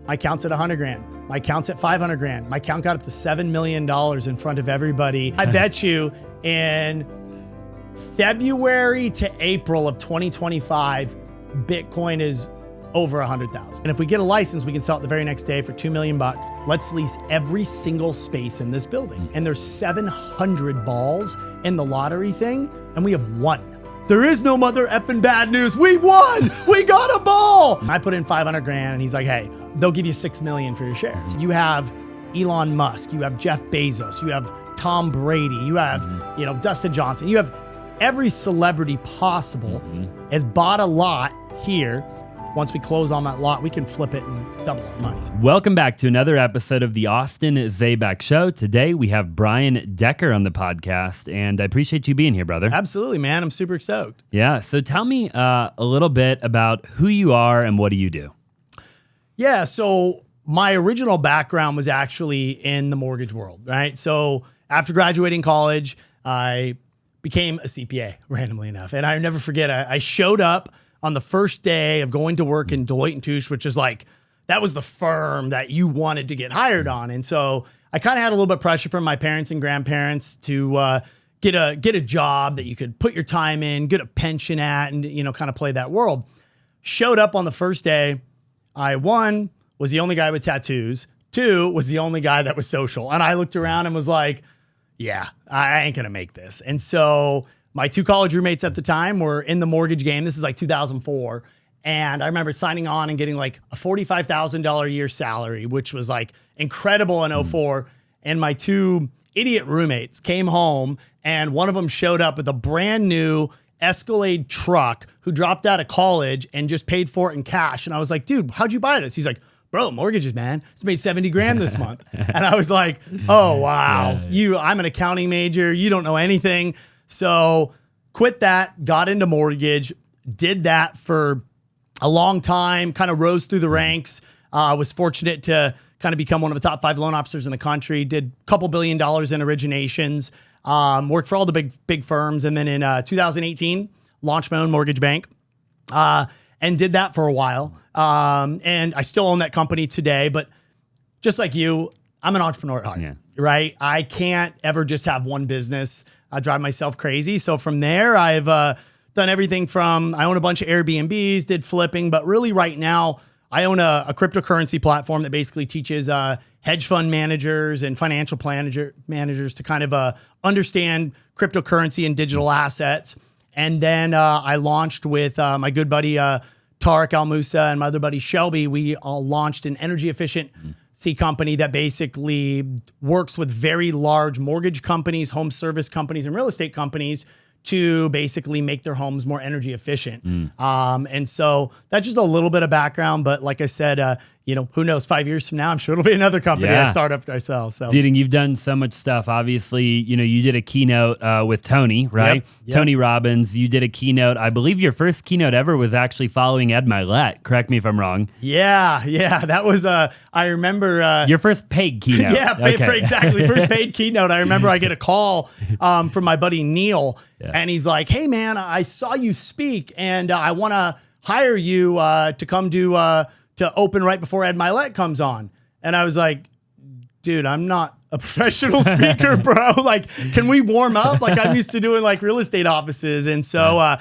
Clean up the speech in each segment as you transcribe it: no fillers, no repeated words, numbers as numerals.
My account's at 100 grand. My account's at 500 grand. My account got up to $7 million in front of everybody. I bet you in February to April of 2025, Bitcoin is over 100,000. And if we get a license, we can sell it the very next day for $2 million. Let's lease every single space in this building. And there's 700 balls in the lottery thing, and we have one. There is no mother effing bad news. We won. We got a ball. I put in 500 grand and he's like, hey, they'll give you 6 million for your shares. You have Elon Musk, you have Jeff Bezos, you have Tom Brady, you have, Dustin Johnson, you have every celebrity possible has bought a lot here. Once we close on that lot, we can flip it and double our money. Welcome back to another episode of the Austin Zaback Show. Today we have Brian Decker on the podcast, and I appreciate you being here, brother. Absolutely, man. I'm super stoked. Yeah. So tell me a little bit about who you are and what do you do? Yeah. So my original background was actually in the mortgage world, right? So after graduating college, I became a CPA, randomly enough. And I never forget, I showed up on the first day of going to work in Deloitte & Touche, which is like, that was the firm that you wanted to get hired on. And so I kind of had a little bit of pressure from my parents and grandparents to get a job that you could put your time in, get a pension at, and kind of play that world. Showed up on the first day. I, one, was the only guy with tattoos. Two, was the only guy that was social. And I looked around and was like, yeah, I ain't going to make this. And so my two college roommates at the time were in the mortgage game. This is like 2004. And I remember signing on and getting like a $45,000 a year salary, which was like incredible in 04. And my two idiot roommates came home and one of them showed up with a brand new Escalade truck who dropped out of college and just paid for it in cash. And I was like, dude, how'd you buy this? He's like, bro, mortgages, man. It's made 70 grand this month. And I was like, oh, wow. I'm an accounting major. You don't know anything. So quit that, got into mortgage, did that for a long time, kind of rose through the ranks. Was fortunate to kind of become one of the top 5 loan officers in the country, did a couple $1 billion in originations, worked for all the big firms. And then in 2018, launched my own mortgage bank and did that for a while. And I still own that company today, but just like you, I'm an entrepreneur at heart, right? I can't ever just have one business. I drive myself crazy. So from there, I've done everything from, I own a bunch of Airbnbs, did flipping, but really right now, I own a cryptocurrency platform that basically teaches hedge fund managers and financial managers to kind of understand cryptocurrency and digital assets. And then I launched with my good buddy, Tarek Al Musa, and my other buddy, Shelby. We all launched an energy efficient company that basically works with very large mortgage companies, home service companies, and real estate companies to basically make their homes more energy efficient. And so that's just a little bit of background. But like I said, who knows, 5 years from now, I'm sure it'll be another company I start up ourselves. So. Dude, and you've done so much stuff. Obviously, you did a keynote with Tony, right? Yep. Tony Robbins. You did a keynote. I believe your first keynote ever was actually following Ed Mylett. Correct me if I'm wrong. Yeah. That was, I remember. Your first paid keynote. Exactly. First paid keynote. I remember I get a call from my buddy Neil, and he's like, hey, man, I saw you speak, and I want to hire you to come to open right before Ed Mylett comes on. And I was like, dude, I'm not a professional speaker, bro. Like, can we warm up? Like, I'm used to doing like real estate offices. And so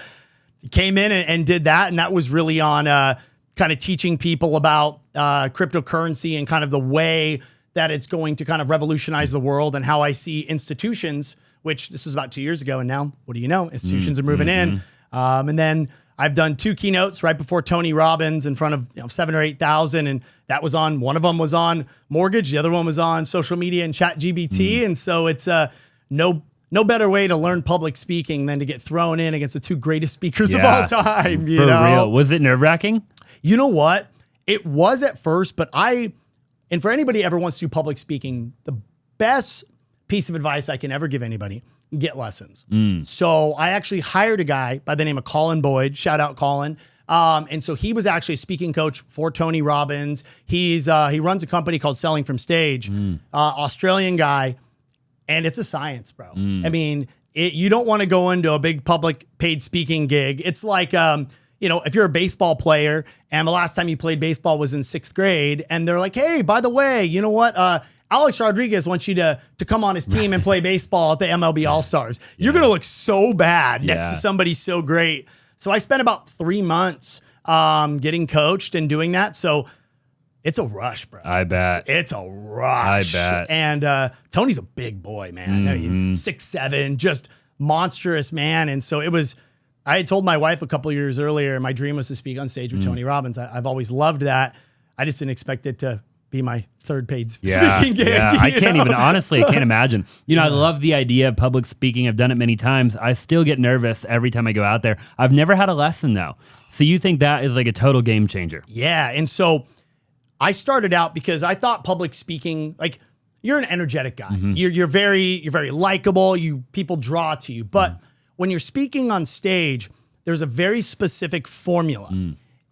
came in and did that. And that was really on kind of teaching people about cryptocurrency and kind of the way that it's going to kind of revolutionize the world and how I see institutions, which this was about 2 years ago. And now, what do you know? Institutions are moving in. And then I've done 2 keynotes right before Tony Robbins in front of 7,000 or 8,000, and that was on, one of them was on mortgage, the other one was on social media and ChatGPT, and so it's no better way to learn public speaking than to get thrown in against the 2 greatest speakers of all time. For real, was it nerve-wracking? You know what? It was at first, but and for anybody who ever wants to do public speaking, the best piece of advice I can ever give anybody: get lessons. So I actually hired a guy by the name of Colin Boyd. Shout out Colin. And so he was actually a speaking coach for Tony Robbins. He runs a company called Selling from Stage, Australian guy. And it's a science, bro. I mean, you don't want to go into a big public paid speaking gig. It's like, if you're a baseball player and the last time you played baseball was in 6th grade and they're like, hey, by the way, you know what? Alex Rodriguez wants you to come on his team and play baseball at the MLB All-Stars. You're going to look so bad next to somebody so great. So I spent about 3 months getting coached and doing that. So it's a rush, bro. I bet. It's a rush. I bet. And Tony's a big boy, man. I mean, 6'7", just monstrous, man. And so I had told my wife a couple of years earlier, my dream was to speak on stage with Tony Robbins. I've always loved that. I just didn't expect it to be my third paid speaking gig. Yeah, I can't even, honestly, I can't imagine. I love the idea of public speaking. I've done it many times. I still get nervous every time I go out there. I've never had a lesson though. So you think that is like a total game changer? Yeah. And so I started out because I thought public speaking, like you're an energetic guy. You're very likable. People draw to you. But when you're speaking on stage, there's a very specific formula.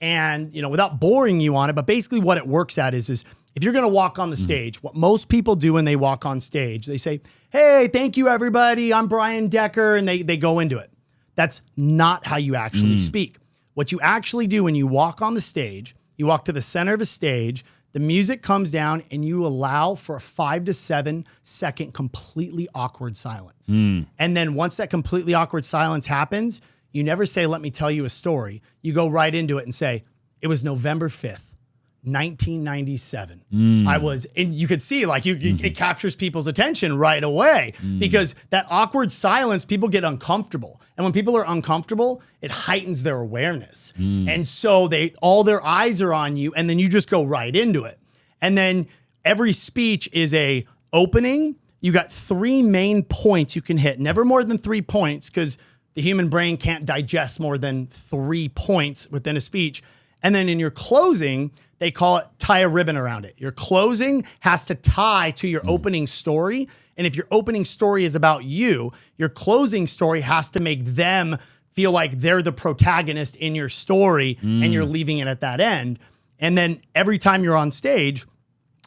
And, without boring you on it, but basically what it works at is if you're going to walk on the stage, what most people do when they walk on stage, they say, hey, thank you, everybody. I'm Brian Decker. And they go into it. That's not how you actually speak. What you actually do when you walk on the stage, you walk to the center of a stage, the music comes down, and you allow for a 5 to 7 second completely awkward silence. And then once that completely awkward silence happens, you never say, let me tell you a story. You go right into it and say, it was November 5th. 1997. And you could see it captures people's attention right away because that awkward silence, people get uncomfortable. And when people are uncomfortable, it heightens their awareness. And so all their eyes are on you, and then you just go right into it. And then every speech is a opening. You got 3 main points you can hit, never more than 3 points because the human brain can't digest more than 3 points within a speech. And then in your closing, they call it tie a ribbon around it. Your closing has to tie to your opening story. And if your opening story is about you, your closing story has to make them feel like they're the protagonist in your story and you're leaving it at that end. And then every time you're on stage,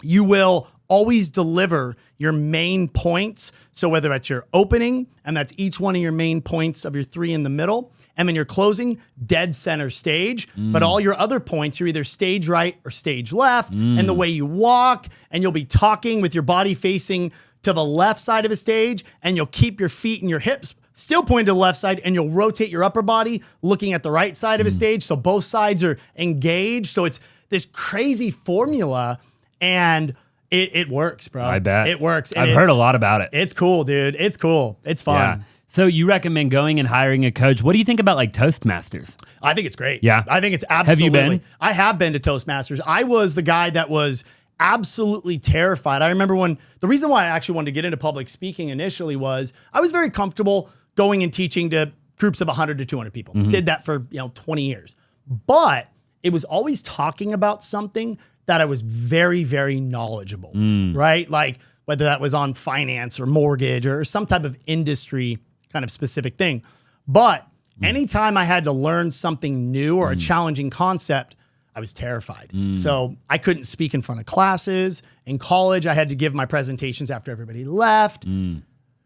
you will always deliver your main points. So whether that's your opening, and that's each one of your main points of your 3 in the middle, and then you're closing dead center stage, but all your other points, you're either stage right or stage left, and the way you walk, and you'll be talking with your body facing to the left side of a stage, and you'll keep your feet and your hips still pointed to the left side, and you'll rotate your upper body looking at the right side of a stage, so both sides are engaged. So it's this crazy formula, and it works, bro. I bet. It works. And I've heard a lot about it. It's cool, dude. It's cool. It's fun. Yeah. So you recommend going and hiring a coach. What do you think about like Toastmasters? I think it's great. Yeah. I think it's absolutely. Have you been? I have been to Toastmasters. I was the guy that was absolutely terrified. I remember the reason why I actually wanted to get into public speaking initially was I was very comfortable going and teaching to groups of 100 to 200 people. Did that for 20 years. But it was always talking about something that I was very, very knowledgeable, right? Like whether that was on finance or mortgage or some type of industry kind of specific thing. But anytime I had to learn something new or a challenging concept, I was terrified. So I couldn't speak in front of classes. In college, I had to give my presentations after everybody left.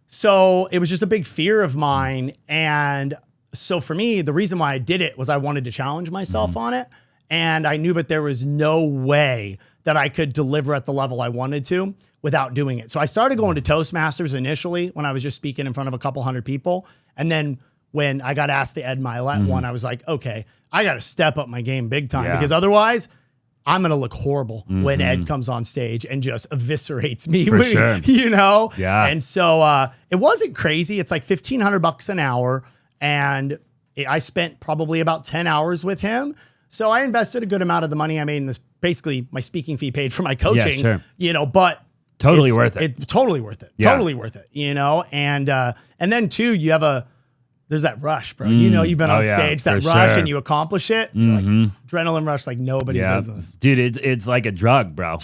So it was just a big fear of mine. And so for me, the reason why I did it was I wanted to challenge myself on it. And I knew that there was no way that I could deliver at the level I wanted to without doing it. So I started going to Toastmasters initially when I was just speaking in front of a couple hundred people. And then when I got asked the Ed Milet one, I was like, okay, I got to step up my game big time because otherwise I'm going to look horrible when Ed comes on stage and just eviscerates me, For sure. Yeah. And so it wasn't crazy. It's like $1,500 an hour. And I spent probably about 10 hours with him. So I invested a good amount of the money I made in this, basically my speaking fee paid for my coaching, but totally worth it. Totally worth it. Yeah. Totally worth it, and then too, there's that rush, bro. You've been on stage, that rush, and you accomplish it. Like, adrenaline rush like nobody's business. Dude, it's like a drug, bro.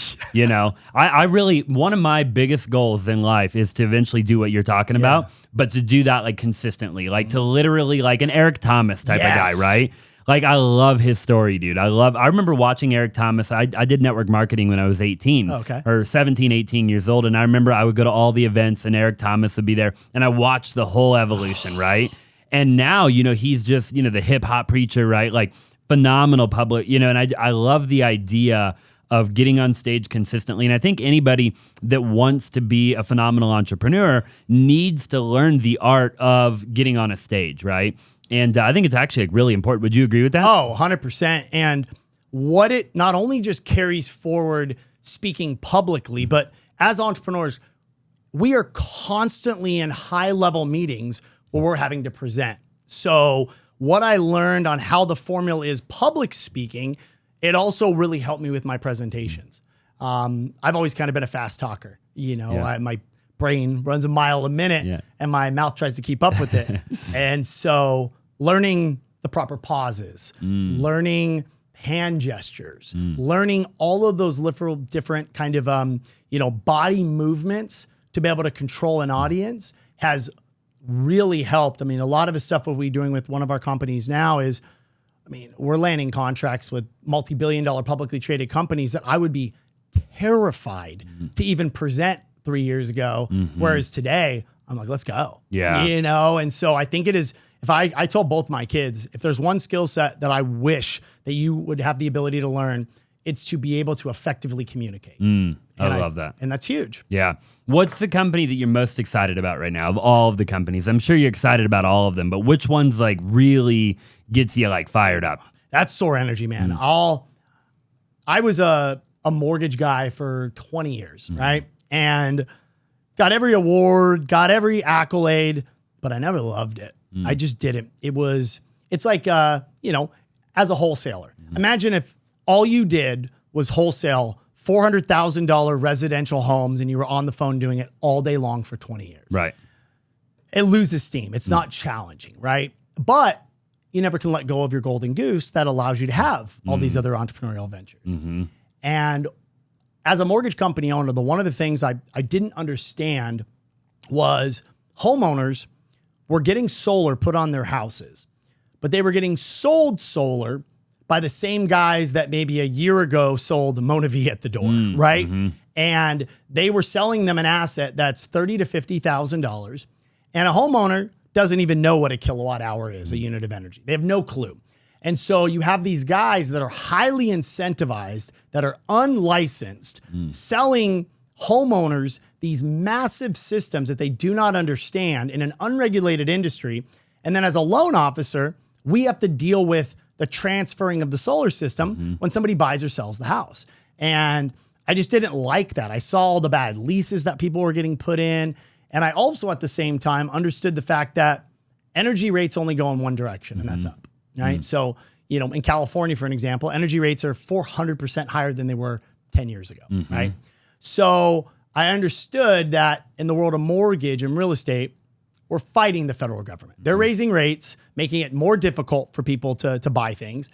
I really, one of my biggest goals in life is to eventually do what you're talking about, but to do that like consistently, like to literally like an Eric Thomas type of guy, right? Like, I love his story, dude. I remember watching Eric Thomas. I did network marketing when I was 18 or 17, 18 years old. And I remember I would go to all the events and Eric Thomas would be there. And I watched the whole evolution, right? And now, he's just, the hip hop preacher, right? Like phenomenal public, and I love the idea of getting on stage consistently. And I think anybody that wants to be a phenomenal entrepreneur needs to learn the art of getting on a stage, right? And I think it's actually really important. Would you agree with that? Oh, 100%. And what it not only just carries forward speaking publicly, but as entrepreneurs, we are constantly in high-level meetings where we're having to present. So what I learned on how the formula is public speaking, it also really helped me with my presentations. I've always kind of been a fast talker. My brain runs a mile a minute and my mouth tries to keep up with it. And so learning the proper pauses, learning hand gestures, learning all of those little different kind of, body movements to be able to control an audience has really helped. I mean, a lot of the stuff what we're doing with one of our companies now is, we're landing contracts with multi-billion-dollar publicly traded companies that I would be terrified to even present 3 years ago. Whereas today, I'm like, let's go. Yeah. And so I think it is, if I told both my kids, if there's one skill set that I wish that you would have the ability to learn, it's to be able to effectively communicate. I love that. And that's huge. Yeah. What's the company that you're most excited about right now of all of the companies? I'm sure you're excited about all of them, but which one's like really gets you like fired up? That's Soar Energy, man. I was a mortgage guy for 20 years, right? And got every award, got every accolade, but I never loved it. I just didn't. It's like, as a wholesaler, imagine if all you did was wholesale $400,000 residential homes and you were on the phone doing it all day long for 20 years. Right. It loses steam. It's not challenging, right? But you never can let go of your golden goose that allows you to have all these other entrepreneurial ventures. And as a mortgage company owner, one of the things I didn't understand was homeowners were getting solar put on their houses, but they were getting sold solar by the same guys that maybe a year ago sold Mona V at the door, right? And they were selling them an asset that's $30,000 to $50,000, and a homeowner doesn't even know what a kilowatt hour is, a unit of energy. They have no clue. And so you have these guys that are highly incentivized, that are unlicensed, selling homeowners these massive systems that they do not understand in an unregulated industry. And then as a loan officer, we have to deal with the transferring of the solar system when somebody buys or sells the house. And I just didn't like that. I saw all the bad leases that people were getting put in. And I also, at the same time, understood the fact that energy rates only go in one direction, and that's up, right? So, in California, for an example, energy rates are 400% higher than they were 10 years ago, right? So I understood that in the world of mortgage and real estate, we're fighting the federal government. They're raising rates, making it more difficult for people to buy things.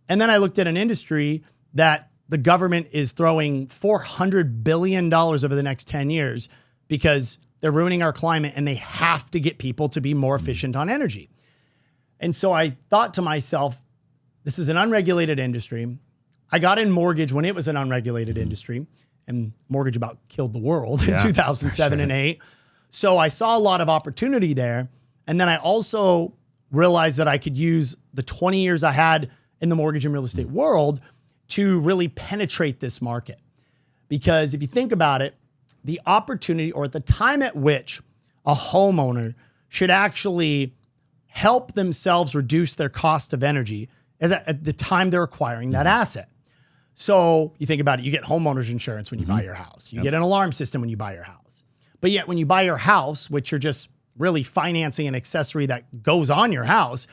And then I looked at an industry that the government is throwing $400 billion over the next 10 years because they're ruining our climate and they have to get people to be more efficient on energy. And so I thought to myself, this is an unregulated industry. I got in mortgage when it was an unregulated industry, and mortgage about killed the world in 2007 and 8. So I saw a lot of opportunity there. And then I also realized that I could use the 20 years I had in the mortgage and real estate world to really penetrate this market. Because if you think about it, the opportunity, or at the time at which a homeowner should actually help themselves reduce their cost of energy, is at the time they're acquiring that asset. So you think about it, you get homeowners insurance when you buy your house. You get an alarm system when you buy your house. But yet when you buy your house, which you're just really financing an accessory that goes on your house,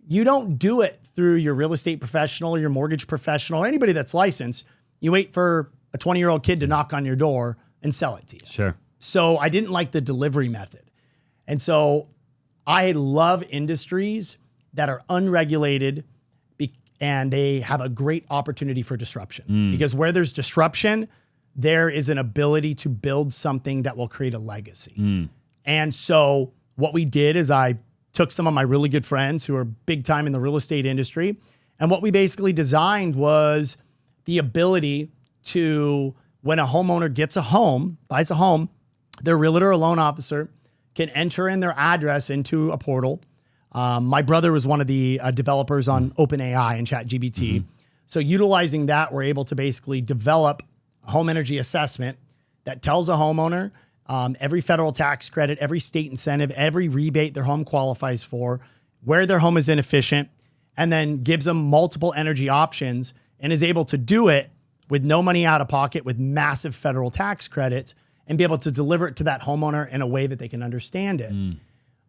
you don't do it through your real estate professional, your mortgage professional, or anybody that's licensed. You wait for a 20-year-old kid to knock on your door and sell it to you. Sure. So I didn't like the delivery method. And so I love industries that are unregulated and they have a great opportunity for disruption. Because where there's disruption, there is an ability to build something that will create a legacy. And so what we did is I took some of my really good friends who are big time in the real estate industry. And what we basically designed was the ability to, when a homeowner gets a home, buys a home, their realtor or loan officer can enter in their address into a portal. My brother was one of the developers on OpenAI and ChatGPT. So utilizing that, we're able to basically develop a home energy assessment that tells a homeowner every federal tax credit, every state incentive, every rebate their home qualifies for, where their home is inefficient, and then gives them multiple energy options and is able to do it with no money out of pocket, with massive federal tax credits, and be able to deliver it to that homeowner in a way that they can understand it.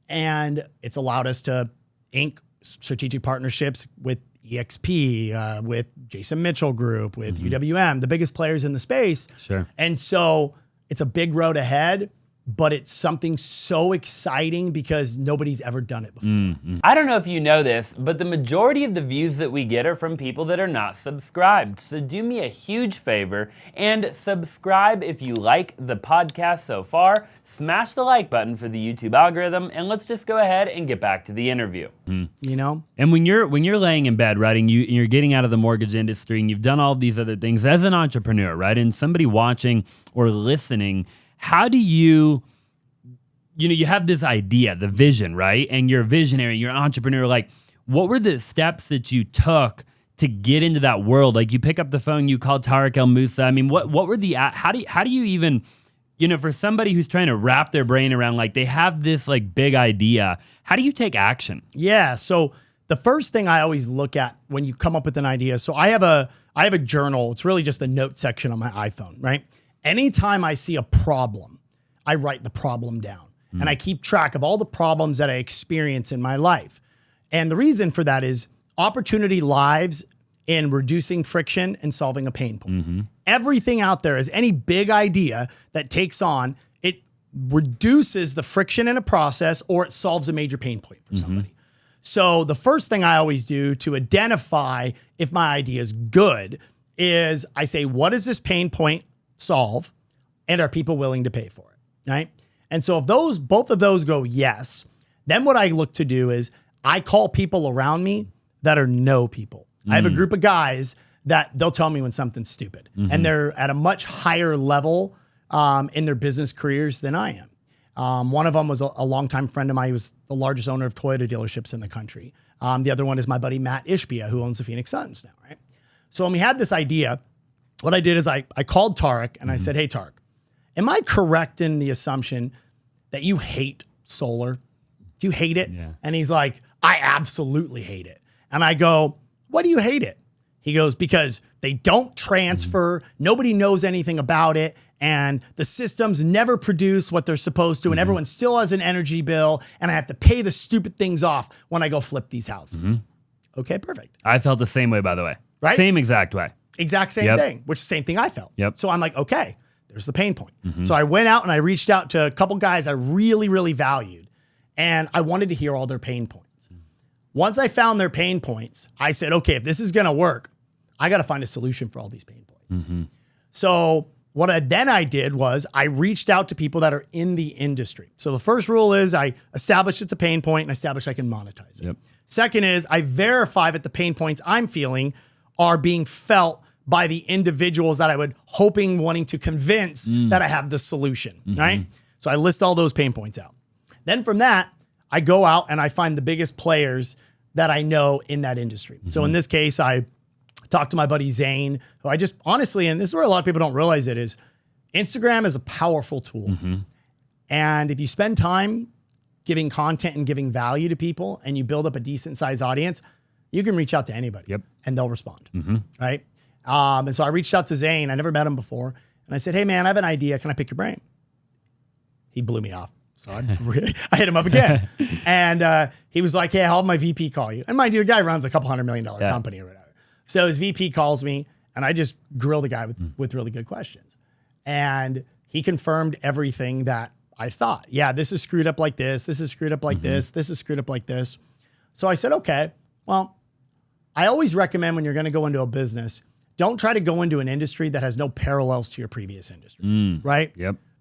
And it's allowed us to ink strategic partnerships with EXP, with Jason Mitchell Group, with UWM, the biggest players in the space. Sure. And so it's a big road ahead, but it's something so exciting because nobody's ever done it before. I don't know if you know this, but the majority of the views that we get are from people that are not subscribed. So do me a huge favor and subscribe if you like the podcast so far. Smash the like button for the YouTube algorithm, and let's just go ahead and get back to the interview. You know? And when you're laying in bed, right, and you're getting out of the mortgage industry, and you've done all these other things as an entrepreneur, right, and somebody watching or listening, how do you have this idea, the vision, right, and you're a visionary, you're an entrepreneur, like, what were the steps that you took to get into that world? Like, you pick up the phone, you call Tariq El Moussa. I mean, what were how do you even, for somebody who's trying to wrap their brain around, like, they have this like big idea, how do you take action? Yeah. So the first thing I always look at when you come up with an idea, so I have a journal. It's really just the note section on my iPhone, right? Anytime I see a problem, I write the problem down. And I keep track of all the problems that I experience in my life. And the reason for that is opportunity lies in reducing friction and solving a pain point. Everything out there is any big idea that takes on, it reduces the friction in a process or it solves a major pain point for somebody. So the first thing I always do to identify if my idea is good is I say, what does this pain point solve? And are people willing to pay for it, right? And so if both of those go yes, then what I look to do is I call people around me that are no people. I have a group of guys that they'll tell me when something's stupid. And they're at a much higher level in their business careers than I am. One of them was a longtime friend of mine. He was the largest owner of Toyota dealerships in the country. The other one is my buddy Matt Ishbia, who owns the Phoenix Suns now, right? So when we had this idea, what I did is I called Tariq and I said, hey, Tariq, am I correct in the assumption that you hate solar? Do you hate it? Yeah. And he's like, I absolutely hate it. And I go, why do you hate it? He goes, because they don't transfer, nobody knows anything about it, and the systems never produce what they're supposed to, and everyone still has an energy bill, and I have to pay the stupid things off when I go flip these houses. Okay, perfect. I felt the same way, by the way. Right? Same exact way. Exact same thing, which is the same thing I felt. So I'm like, okay, there's the pain point. So I went out and I reached out to a couple guys I really, really valued, and I wanted to hear all their pain points. Once I found their pain points, I said, okay, if this is going to work, I got to find a solution for all these pain points. So what I did was I reached out to people that are in the industry. So the first rule is I establish it's a pain point and establish I can monetize it. Second is I verify that the pain points I'm feeling are being felt by the individuals that I would wanting to convince that I have the solution, right? So I list all those pain points out. Then from that, I go out and I find the biggest players that I know in that industry. So in this case, I talked to my buddy Zane, who I just honestly, and this is where a lot of people don't realize it, is Instagram is a powerful tool. And if you spend time giving content and giving value to people and you build up a decent sized audience, you can reach out to anybody and they'll respond, right? And so I reached out to Zane. I never met him before. And I said, hey man, I have an idea. Can I pick your brain? He blew me off. So I hit him up again. And he was like, hey, I'll have my VP call you. And mind you, the guy runs a couple $100 million company or whatever. So his VP calls me and I just grill the guy with really good questions. And he confirmed everything that I thought. Yeah, this is screwed up like this. This is screwed up like this. This is screwed up like this. So I said, okay, well, I always recommend when you're going to go into a business, don't try to go into an industry that has no parallels to your previous industry, right?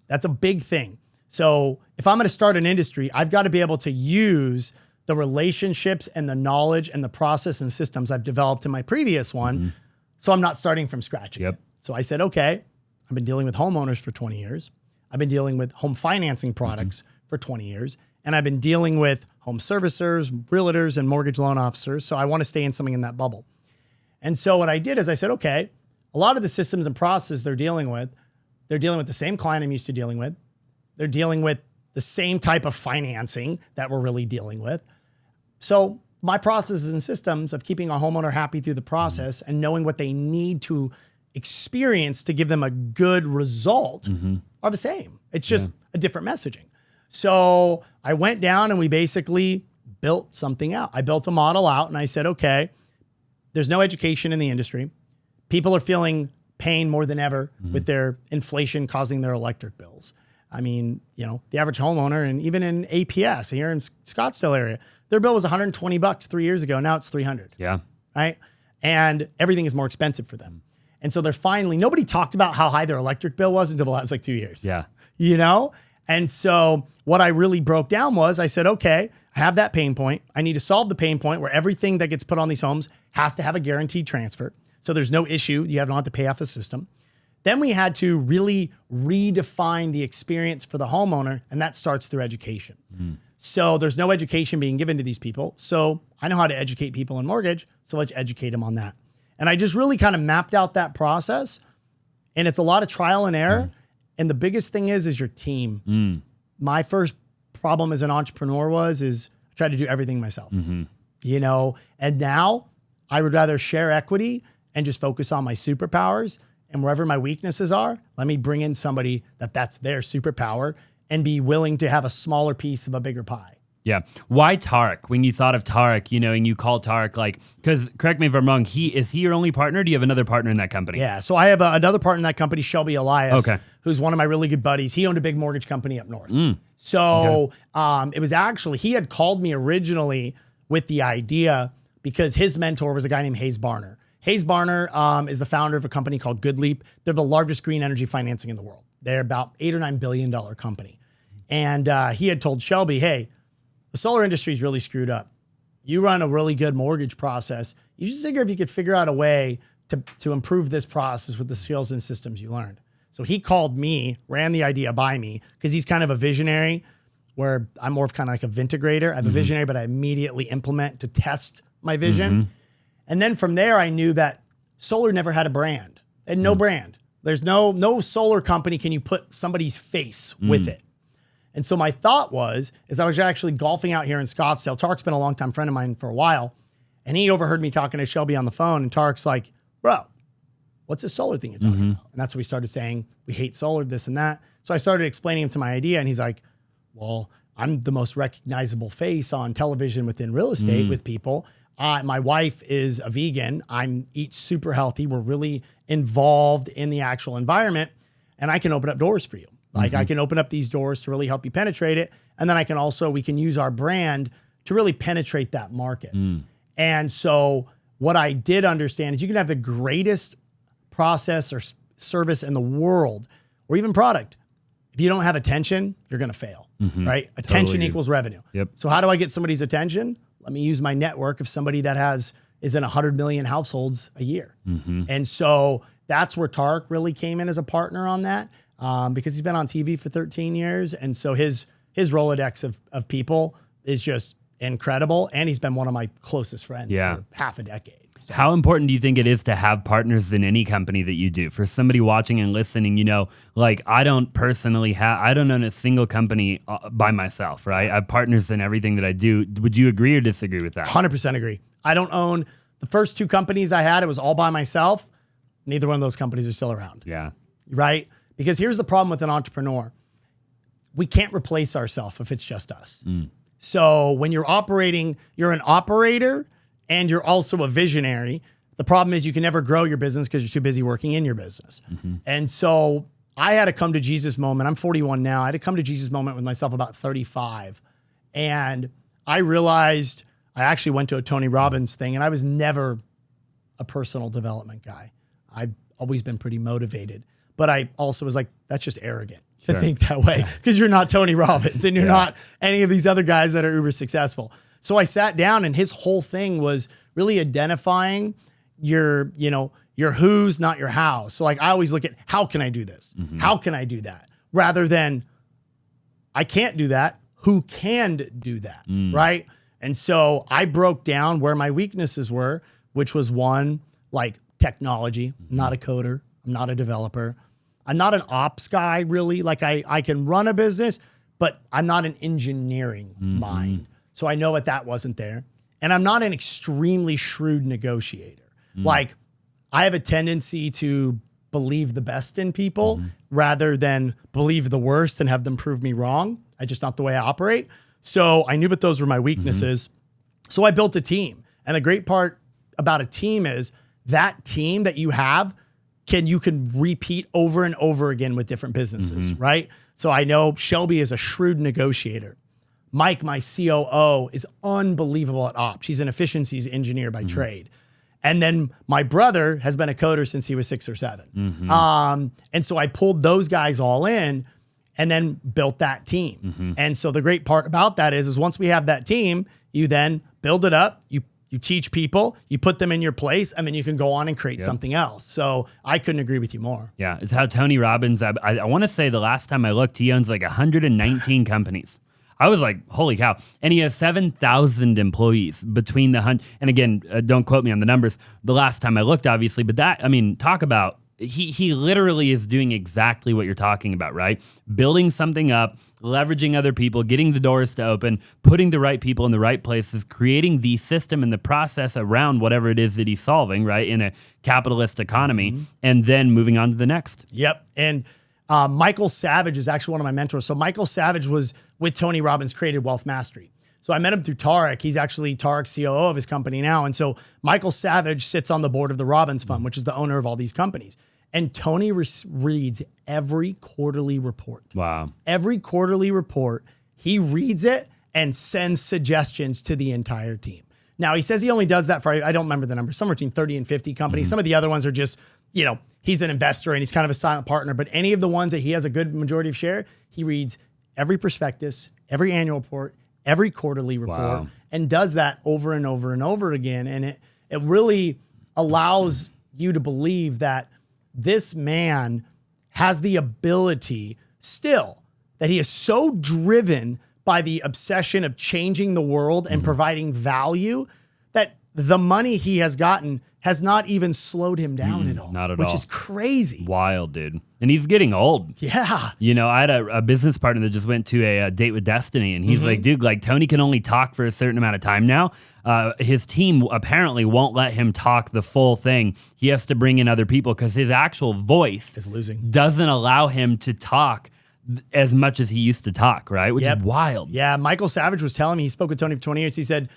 That's a big thing. So if I'm going to start an industry, I've got to be able to use the relationships and the knowledge and the process and systems I've developed in my previous one. So I'm not starting from scratch again. So I said, okay, I've been dealing with homeowners for 20 years. I've been dealing with home financing products for 20 years. And I've been dealing with home servicers, realtors, and mortgage loan officers. So I want to stay in something in that bubble. And so what I did is I said, okay, a lot of the systems and processes they're dealing with the same client I'm used to dealing with. They're dealing with the same type of financing that we're really dealing with. So my processes and systems of keeping a homeowner happy through the process and knowing what they need to experience to give them a good result are the same. It's just a different messaging. So I went down and we basically built something out. I built a model out and I said, okay, there's no education in the industry. People are feeling pain more than ever with their inflation causing their electric bills. I mean, the average homeowner, and even in APS here in Scottsdale area, their bill was $120 3 years ago. Now it's $300. Yeah. Right. And everything is more expensive for them. And so they're finally, nobody talked about how high their electric bill was until the last 2 years. Yeah. And so what I really broke down was I said, okay, I have that pain point. I need to solve the pain point where everything that gets put on these homes has to have a guaranteed transfer. So there's no issue. You don't have to pay off the system. Then we had to really redefine the experience for the homeowner, and that starts through education. So there's no education being given to these people. So I know how to educate people in mortgage, so let's educate them on that. And I just really kind of mapped out that process, and it's a lot of trial and error. And the biggest thing is your team. My first problem as an entrepreneur is I tried to do everything myself, and now I would rather share equity and just focus on my superpowers. And wherever my weaknesses are, let me bring in somebody that's their superpower and be willing to have a smaller piece of a bigger pie. Yeah. Why Tarek? When you thought of Tarek, and you called Tarek, because correct me if I'm wrong, is he your only partner? Do you have another partner in that company? Yeah. So I have another partner in that company, Shelby Elias, who's one of my really good buddies. He owned a big mortgage company up north. So it was actually, he had called me originally with the idea because his mentor was a guy named Hayes Barner. Hayes Barner is the founder of a company called Good Leap. They're the largest green energy financing in the world. They're about $8 or $9 billion company. And he had told Shelby, hey, the solar industry is really screwed up. You run a really good mortgage process. You should figure if you could figure out a way to improve this process with the skills and systems you learned. So he called me, ran the idea by me, because he's kind of a visionary where I'm more of kind of like a vintegrator. I'm a visionary, but I immediately implement to test my vision. And then from there, I knew that solar never had a brand. And no brand. There's no solar company can you put somebody's face with it. And so my thought is I was actually golfing out here in Scottsdale. Tarek's been a longtime friend of mine for a while. And he overheard me talking to Shelby on the phone. And Tarek's like, bro, what's this solar thing you're talking about? And that's what we started saying. We hate solar, this and that. So I started explaining him to my idea. And he's like, well, I'm the most recognizable face on television within real estate with people. My wife is a vegan. I eat super healthy. We're really involved in the actual environment. And I can open up doors for you. Like I can open up these doors to really help you penetrate it. And then we can use our brand to really penetrate that market. And so what I did understand is you can have the greatest process or service in the world or even product. If you don't have attention, you're going to fail, right? Attention equals revenue. So how do I get somebody's attention? Let me use my network of somebody that is in 100 million households a year. And so that's where Tarek really came in as a partner on that. Because he's been on TV for 13 years. And so his Rolodex of people is just incredible. And he's been one of my closest friends for half a decade. So. How important do you think it is to have partners in any company that you do? For somebody watching and listening, I don't own a single company by myself, right? I have partners in everything that I do. Would you agree or disagree with that? 100% agree. I don't own the first two companies I had. It was all by myself. Neither one of those companies are still around. Yeah. Right? Because here's the problem with an entrepreneur. We can't replace ourselves if it's just us. So when you're operating, you're an operator and you're also a visionary. The problem is you can never grow your business because you're too busy working in your business. And so I had a come to Jesus moment. I'm 41 now. I had a come to Jesus moment with myself about 35. And I realized I actually went to a Tony Robbins thing and I was never a personal development guy. I've always been pretty motivated. But I also was like, that's just arrogant to think that way because you're not Tony Robbins and you're not any of these other guys that are uber successful. So I sat down and his whole thing was really identifying your who's, not your how. So like I always look at how can I do this? How can I do that? Rather than I can't do that. Who can do that? Right. And so I broke down where my weaknesses were, which was one, like technology. I'm not a coder. I'm not a developer. I'm not an ops guy, really. Like I can run a business, but I'm not an engineering mind. So I know that wasn't there. And I'm not an extremely shrewd negotiator. Like I have a tendency to believe the best in people rather than believe the worst and have them prove me wrong. I just not the way I operate. So I knew that those were my weaknesses. So I built a team. And the great part about a team is that team that you have you can repeat over and over again with different businesses, right? So I know Shelby is a shrewd negotiator. Mike, my COO, is unbelievable at ops. He's an efficiencies engineer by trade. And then my brother has been a coder since he was 6 or 7. And so I pulled those guys all in and then built that team. And so the great part about that is once we have that team, you then build it up, you teach people, you put them in your place, and then you can go on and create something else. So I couldn't agree with you more. Yeah, it's how Tony Robbins, I want to say the last time I looked, he owns like 119 companies. I was like, holy cow. And he has 7,000 employees between and again, don't quote me on the numbers, the last time I looked, obviously, but talk about, he literally is doing exactly what you're talking about, right? Building something up, leveraging other people, getting the doors to open, putting the right people in the right places, creating the system and the process around whatever it is that he's solving, right, in a capitalist economy, and then moving on to the next. Yep. And Michael Savage is actually one of my mentors. So Michael Savage was with Tony Robbins, created Wealth Mastery. So I met him through Tarek. He's actually Tarek's COO of his company now. And so Michael Savage sits on the board of the Robbins Fund, which is the owner of all these companies. And Tony reads every quarterly report. Wow. Every quarterly report, he reads it and sends suggestions to the entire team. Now, he says he only does that for, I don't remember the number, somewhere between 30 and 50 companies. Some of the other ones are just, he's an investor and he's kind of a silent partner. But any of the ones that he has a good majority of share, he reads every prospectus, every annual report, every quarterly report, and does that over and over and over again. And it really allows you to believe that this man has the ability still, that he is so driven by the obsession of changing the world and providing value that the money he has gotten has not even slowed him down at all. Not at all. Which is crazy. Wild, dude. And he's getting old. Yeah. I had a business partner that just went to a date with destiny, and he's like, dude, like Tony can only talk for a certain amount of time now. His team apparently won't let him talk the full thing. He has to bring in other people because his actual voice is losing. Doesn't allow him to talk as much as he used to talk, right? Which is wild. Yeah, Michael Savage was telling me, he spoke with Tony for 20 years. He said,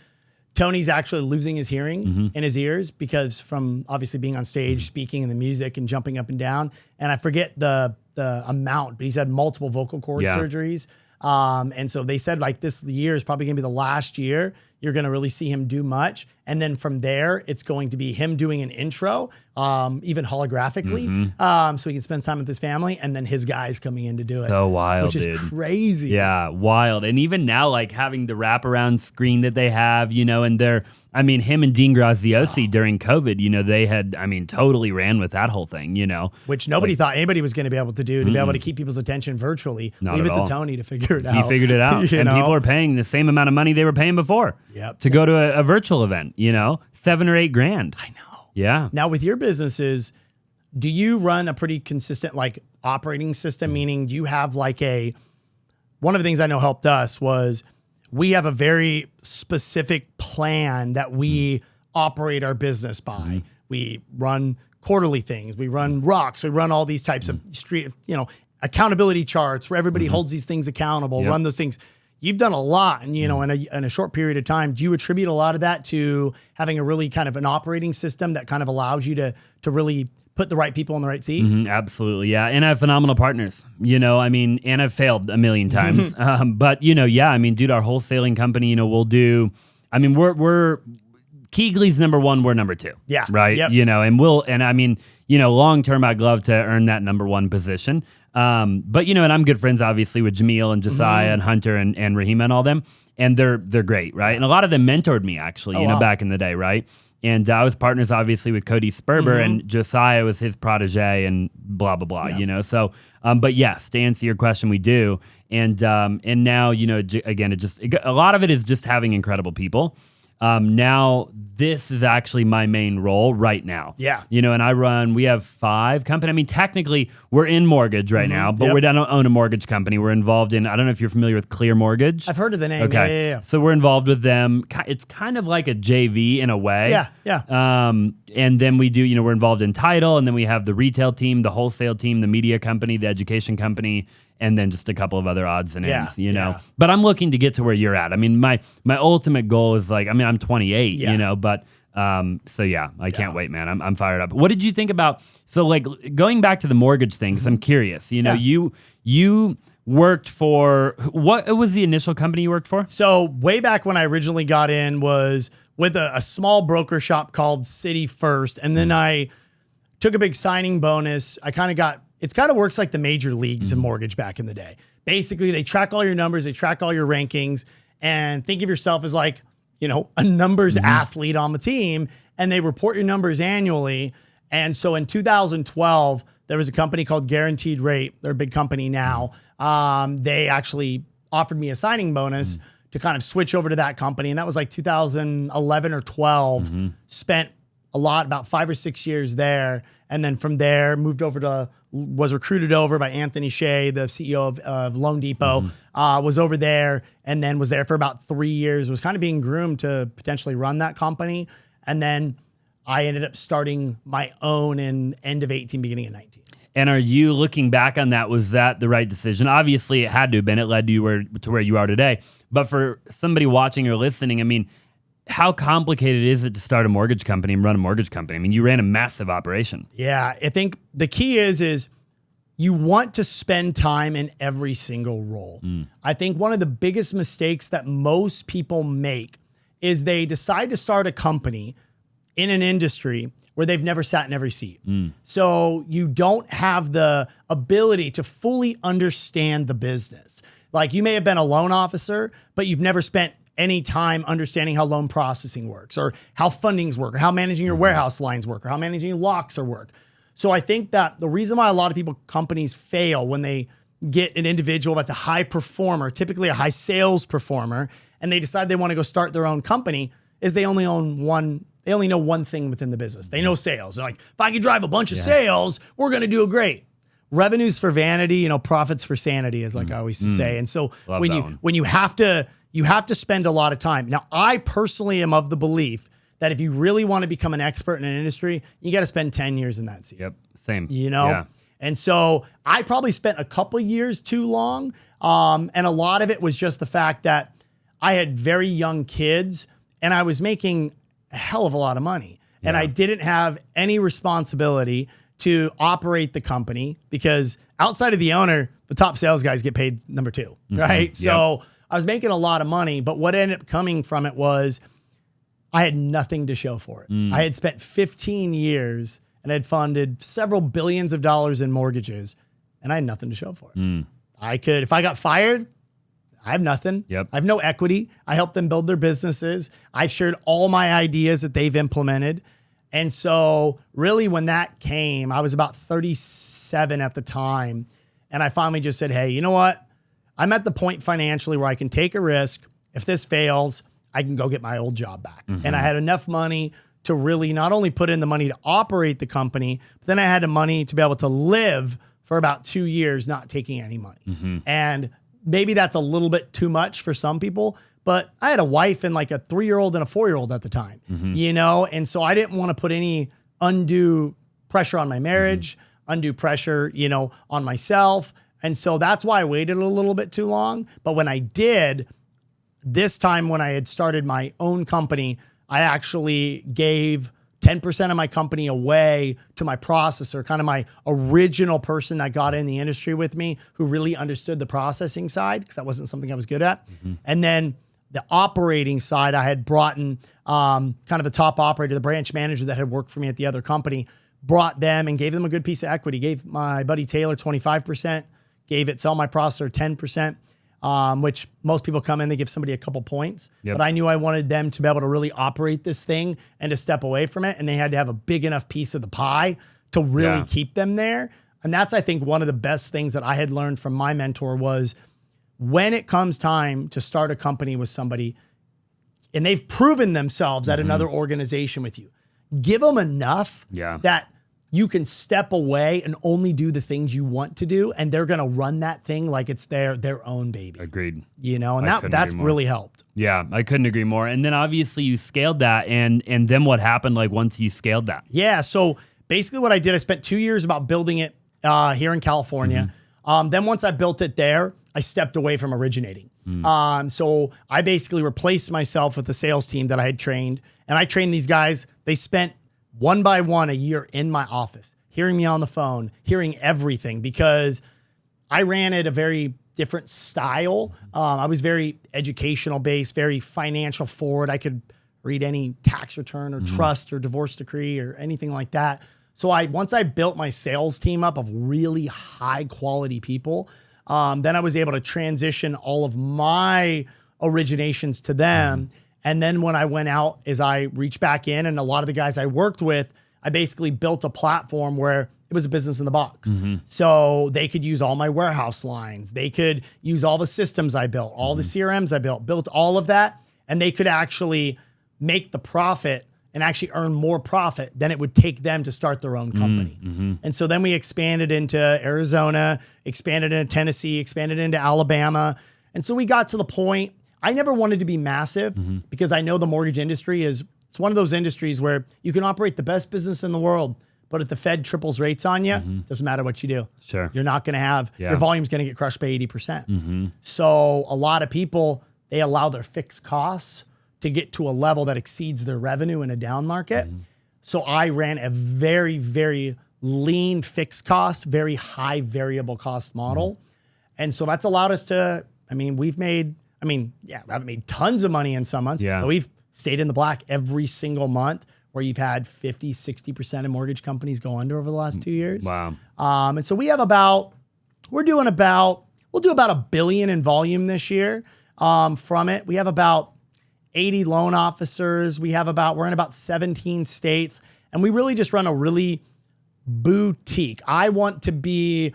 Tony's actually losing his hearing in his ears because from obviously being on stage, speaking and the music and jumping up and down. And I forget the amount, but he's had multiple vocal cord surgeries. And so they said like this year is probably gonna be the last year you're gonna really see him do much. And then from there, it's going to be him doing an intro, even holographically, so he can spend time with his family, and then his guys coming in to do it. So wild, which is dude. Crazy. Yeah, wild. And even now, like having the wraparound screen that they have, and him and Dean Graziosi during COVID, they had, totally ran with that whole thing, Which nobody thought anybody was going to be able to do, to be able to keep people's attention virtually. Leave it to Tony to figure it out. He figured it out. And people are paying the same amount of money they were paying before to go to a virtual event, $7 or $8 grand. I know. Yeah. Now with your businesses, do you run a pretty consistent like operating system? Meaning do you have like one of the things I know helped us was we have a very specific plan that we operate our business by. We run quarterly things. We run rocks. We run all these types of accountability charts where everybody holds these things accountable, run those things. You've done a lot, and in a short period of time. Do you attribute a lot of that to having a really kind of an operating system that kind of allows you to really put the right people in the right seat? Absolutely, yeah. And I have phenomenal partners, and I've failed a million times. But dude, our wholesaling company, we'll do. We're Keegley's number one. We're number two. Yeah. Right. Yep. Long term, I'd love to earn that number one position. But and I'm good friends obviously with Jameel and Josiah and Hunter and Rahima and all them, and they're great, right? And a lot of them mentored me actually, back in the day, right? And I was partners obviously with Cody Sperber, and Josiah was his protege, and blah blah blah, So, but yes, to answer your question, we do, And now, again, a lot of it is just having incredible people. Now this is actually my main role right now. Yeah. And we have 5 companies. I mean, technically we're in mortgage right now, but we don't own a mortgage company. We're involved in, I don't know if you're familiar with Clear Mortgage. I've heard of the name. Okay. Yeah. So we're involved with them. It's kind of like a JV in a way. Yeah. And then we do, we're involved in title, and then we have the retail team, the wholesale team, the media company, the education company, and then just a couple of other odds and ends, But I'm looking to get to where you're at. I mean, my ultimate goal is I'm 28, but I can't wait, man. I'm fired up. What did you think about, going back to the mortgage thing, because I'm curious, you worked for, what was the initial company you worked for? So way back when I originally got in was with a small broker shop called City First. And then I took a big signing bonus. It kind of works like the major leagues in mortgage back in the day. Basically, they track all your numbers, they track all your rankings, and think of yourself as like, a numbers athlete on the team, and they report your numbers annually. And so in 2012, there was a company called Guaranteed Rate. They're a big company now. They actually offered me a signing bonus to kind of switch over to that company. And that was like 2011 or 12. Spent about 5 or 6 years there. And then from there, was recruited over by Anthony Shea, the CEO of Loan Depot, was over there, and then was there for about 3 years, was kind of being groomed to potentially run that company. And then I ended up starting my own in end of 18, beginning of 19. And are you looking back on that? Was that the right decision? Obviously, it had to have been. It led you to where you are today. But for somebody watching or listening, I mean, how complicated is it to start a mortgage company and run a mortgage company? I mean, you ran a massive operation. Yeah, I think the key is you want to spend time in every single role. I think one of the biggest mistakes that most people make is they decide to start a company in an industry where they've never sat in every seat. So you don't have the ability to fully understand the business. Like, you may have been a loan officer, but you've never spent any time understanding how loan processing works, or how fundings work, or how managing your warehouse lines work, or how managing your locks or work. So I think that the reason why a lot of companies fail when they get an individual that's a high performer, typically a high sales performer, and they decide they want to go start their own company, is they only know one thing within the business. They know sales. They're like, if I could drive a bunch of sales, we're going to do great. Revenue's for vanity, profits for sanity, is like I always say. And so when you have to spend a lot of time. Now, I personally am of the belief that if you really want to become an expert in an industry, you got to spend 10 years in that seat. Yep, same. Yeah. And so I probably spent a couple years too long. And a lot of it was just the fact that I had very young kids and I was making a hell of a lot of money. And I didn't have any responsibility to operate the company, because outside of the owner, the top sales guys get paid number 2, right? So I was making a lot of money, but what ended up coming from it was I had nothing to show for it. I had spent 15 years and had funded several billions of dollars in mortgages, and I had nothing to show for it. If I got fired, I have nothing. I have no equity. I helped them build their businesses. I've shared all my ideas that they've implemented. And so really when that came, I was about 37 at the time. And I finally just said, hey, you know what? I'm at the point financially where I can take a risk. If this fails, I can go get my old job back. And I had enough money to really not only put in the money to operate the company, but then I had the money to be able to live for about 2 years, not taking any money. And maybe that's a little bit too much for some people, but I had a wife and like a 3-year-old and a 4-year-old at the time, and so I didn't want to put any undue pressure on my marriage, undue pressure, on myself. And so that's why I waited a little bit too long. But when I did, this time when I had started my own company, I actually gave 10% of my company away to my processor, kind of my original person that got in the industry with me, who really understood the processing side, because that wasn't something I was good at. And then the operating side, I had brought in kind of a top operator, the branch manager that had worked for me at the other company, brought them and gave them a good piece of equity, gave my buddy Taylor 25%, sell my processor 10%, which most people come in, they give somebody a couple points. But I knew I wanted them to be able to really operate this thing and to step away from it. And they had to have a big enough piece of the pie to really keep them there. And that's, I think, one of the best things that I had learned from my mentor was when it comes time to start a company with somebody and they've proven themselves at another organization with you, give them enough that you can step away and only do the things you want to do, and they're going to run that thing like it's their own baby. Agreed. You know, and that's really helped. Yeah, I couldn't agree more. And then obviously you scaled that, and then what happened like once you scaled that? Yeah, so basically what I did, I spent 2 years about building it here in California. Then once I built it there, I stepped away from originating. So I basically replaced myself with the sales team that I had trained, and I trained these guys. They spent one by one a year in my office, hearing me on the phone, hearing everything, because I ran it a very different style. I was very educational based, very financial forward. I could read any tax return or trust or divorce decree or anything like that. So once I built my sales team up of really high quality people, then I was able to transition all of my originations to them. And then when I went out, as I reached back in, and a lot of the guys I worked with, I basically built a platform where it was a business in the box. So they could use all my warehouse lines. They could use all the systems I built, all the CRMs I built all of that. And they could actually make the profit and actually earn more profit than it would take them to start their own company. And so then we expanded into Arizona, expanded into Tennessee, expanded into Alabama. And so we got to the point, I never wanted to be massive because I know the mortgage industry it's one of those industries where you can operate the best business in the world, but if the Fed triples rates on you, doesn't matter what you do. Sure. You're not going to have, your volume's going to get crushed by 80%. So a lot of people, they allow their fixed costs to get to a level that exceeds their revenue in a down market. So I ran a very, very lean fixed cost, very high variable cost model. And so that's allowed us to, I haven't made tons of money in some months, but we've stayed in the black every single month, where you've had 50, 60% of mortgage companies go under over the last 2 years. Wow. And so we have we'll do about $1 billion in volume this year from it. We have about 80 loan officers. We're in about 17 states, and we really just run a really boutique. I want to be,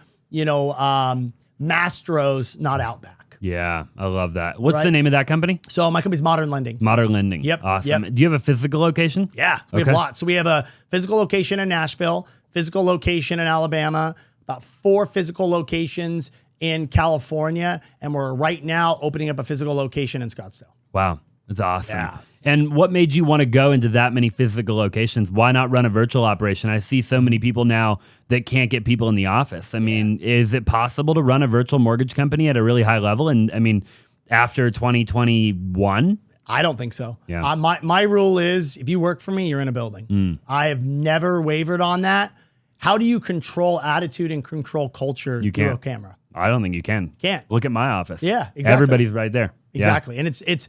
Mastro's, not Outback. Yeah, I love that. What's the name of that company? So my company's Modern Lending. Modern Lending. Yep. Awesome. Yep. Do you have a physical location? Yeah, we have lots. So we have a physical location in Nashville, physical location in Alabama, about 4 physical locations in California, and we're right now opening up a physical location in Scottsdale. Wow, that's awesome. Yeah. And what made you want to go into that many physical locations? Why not run a virtual operation? I see so many people now that can't get people in the office. I mean, is it possible to run a virtual mortgage company at a really high level? And I mean, after 2021? I don't think so. Yeah. My rule is, if you work for me, you're in a building. I have never wavered on that. How do you control attitude and control culture through a camera? I don't think you can. Can't. Look at my office. Yeah, exactly. Everybody's right there. Exactly. And it's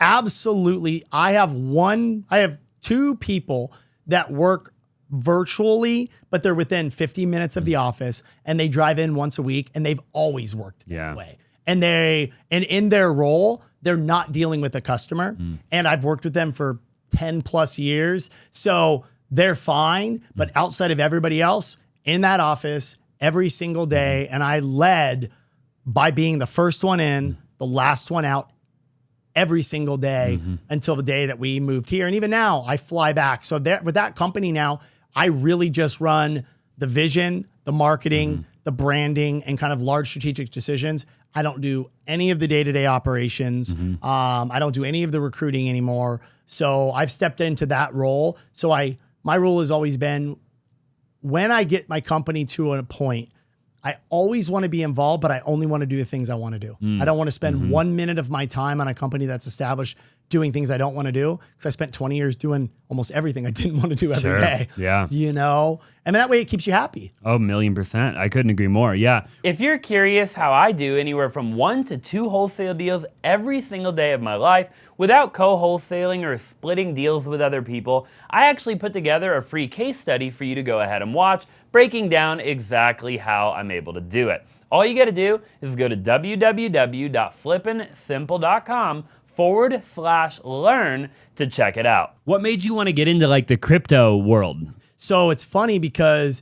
absolutely, I have 2 people that work virtually, but they're within 50 minutes of the office, and they drive in once a week, and they've always worked that way. And in their role, they're not dealing with a customer. And I've worked with them for 10 plus years. So they're fine, but outside of everybody else in that office every single day. And I led by being the first one in, the last one out, every single day until the day that we moved here. And even now, I fly back. So with that company now, I really just run the vision, the marketing, the branding, and kind of large strategic decisions. I don't do any of the day-to-day operations. I don't do any of the recruiting anymore. So I've stepped into that role. So my rule has always been, when I get my company to a point, I always want to be involved, but I only want to do the things I want to do. I don't want to spend 1 minute of my time on a company that's established doing things I don't want to do, because I spent 20 years doing almost everything I didn't want to do every day. Yeah. And that way it keeps you happy. Oh, 1,000,000%. I couldn't agree more. Yeah. If you're curious how I do anywhere from 1 to 2 wholesale deals every single day of my life without co-wholesaling or splitting deals with other people, I actually put together a free case study for you to go ahead and watch, breaking down exactly how I'm able to do it. All you got to do is go to www.flippinsimple.com/learn to check it out. What made you want to get into like the crypto world? So it's funny because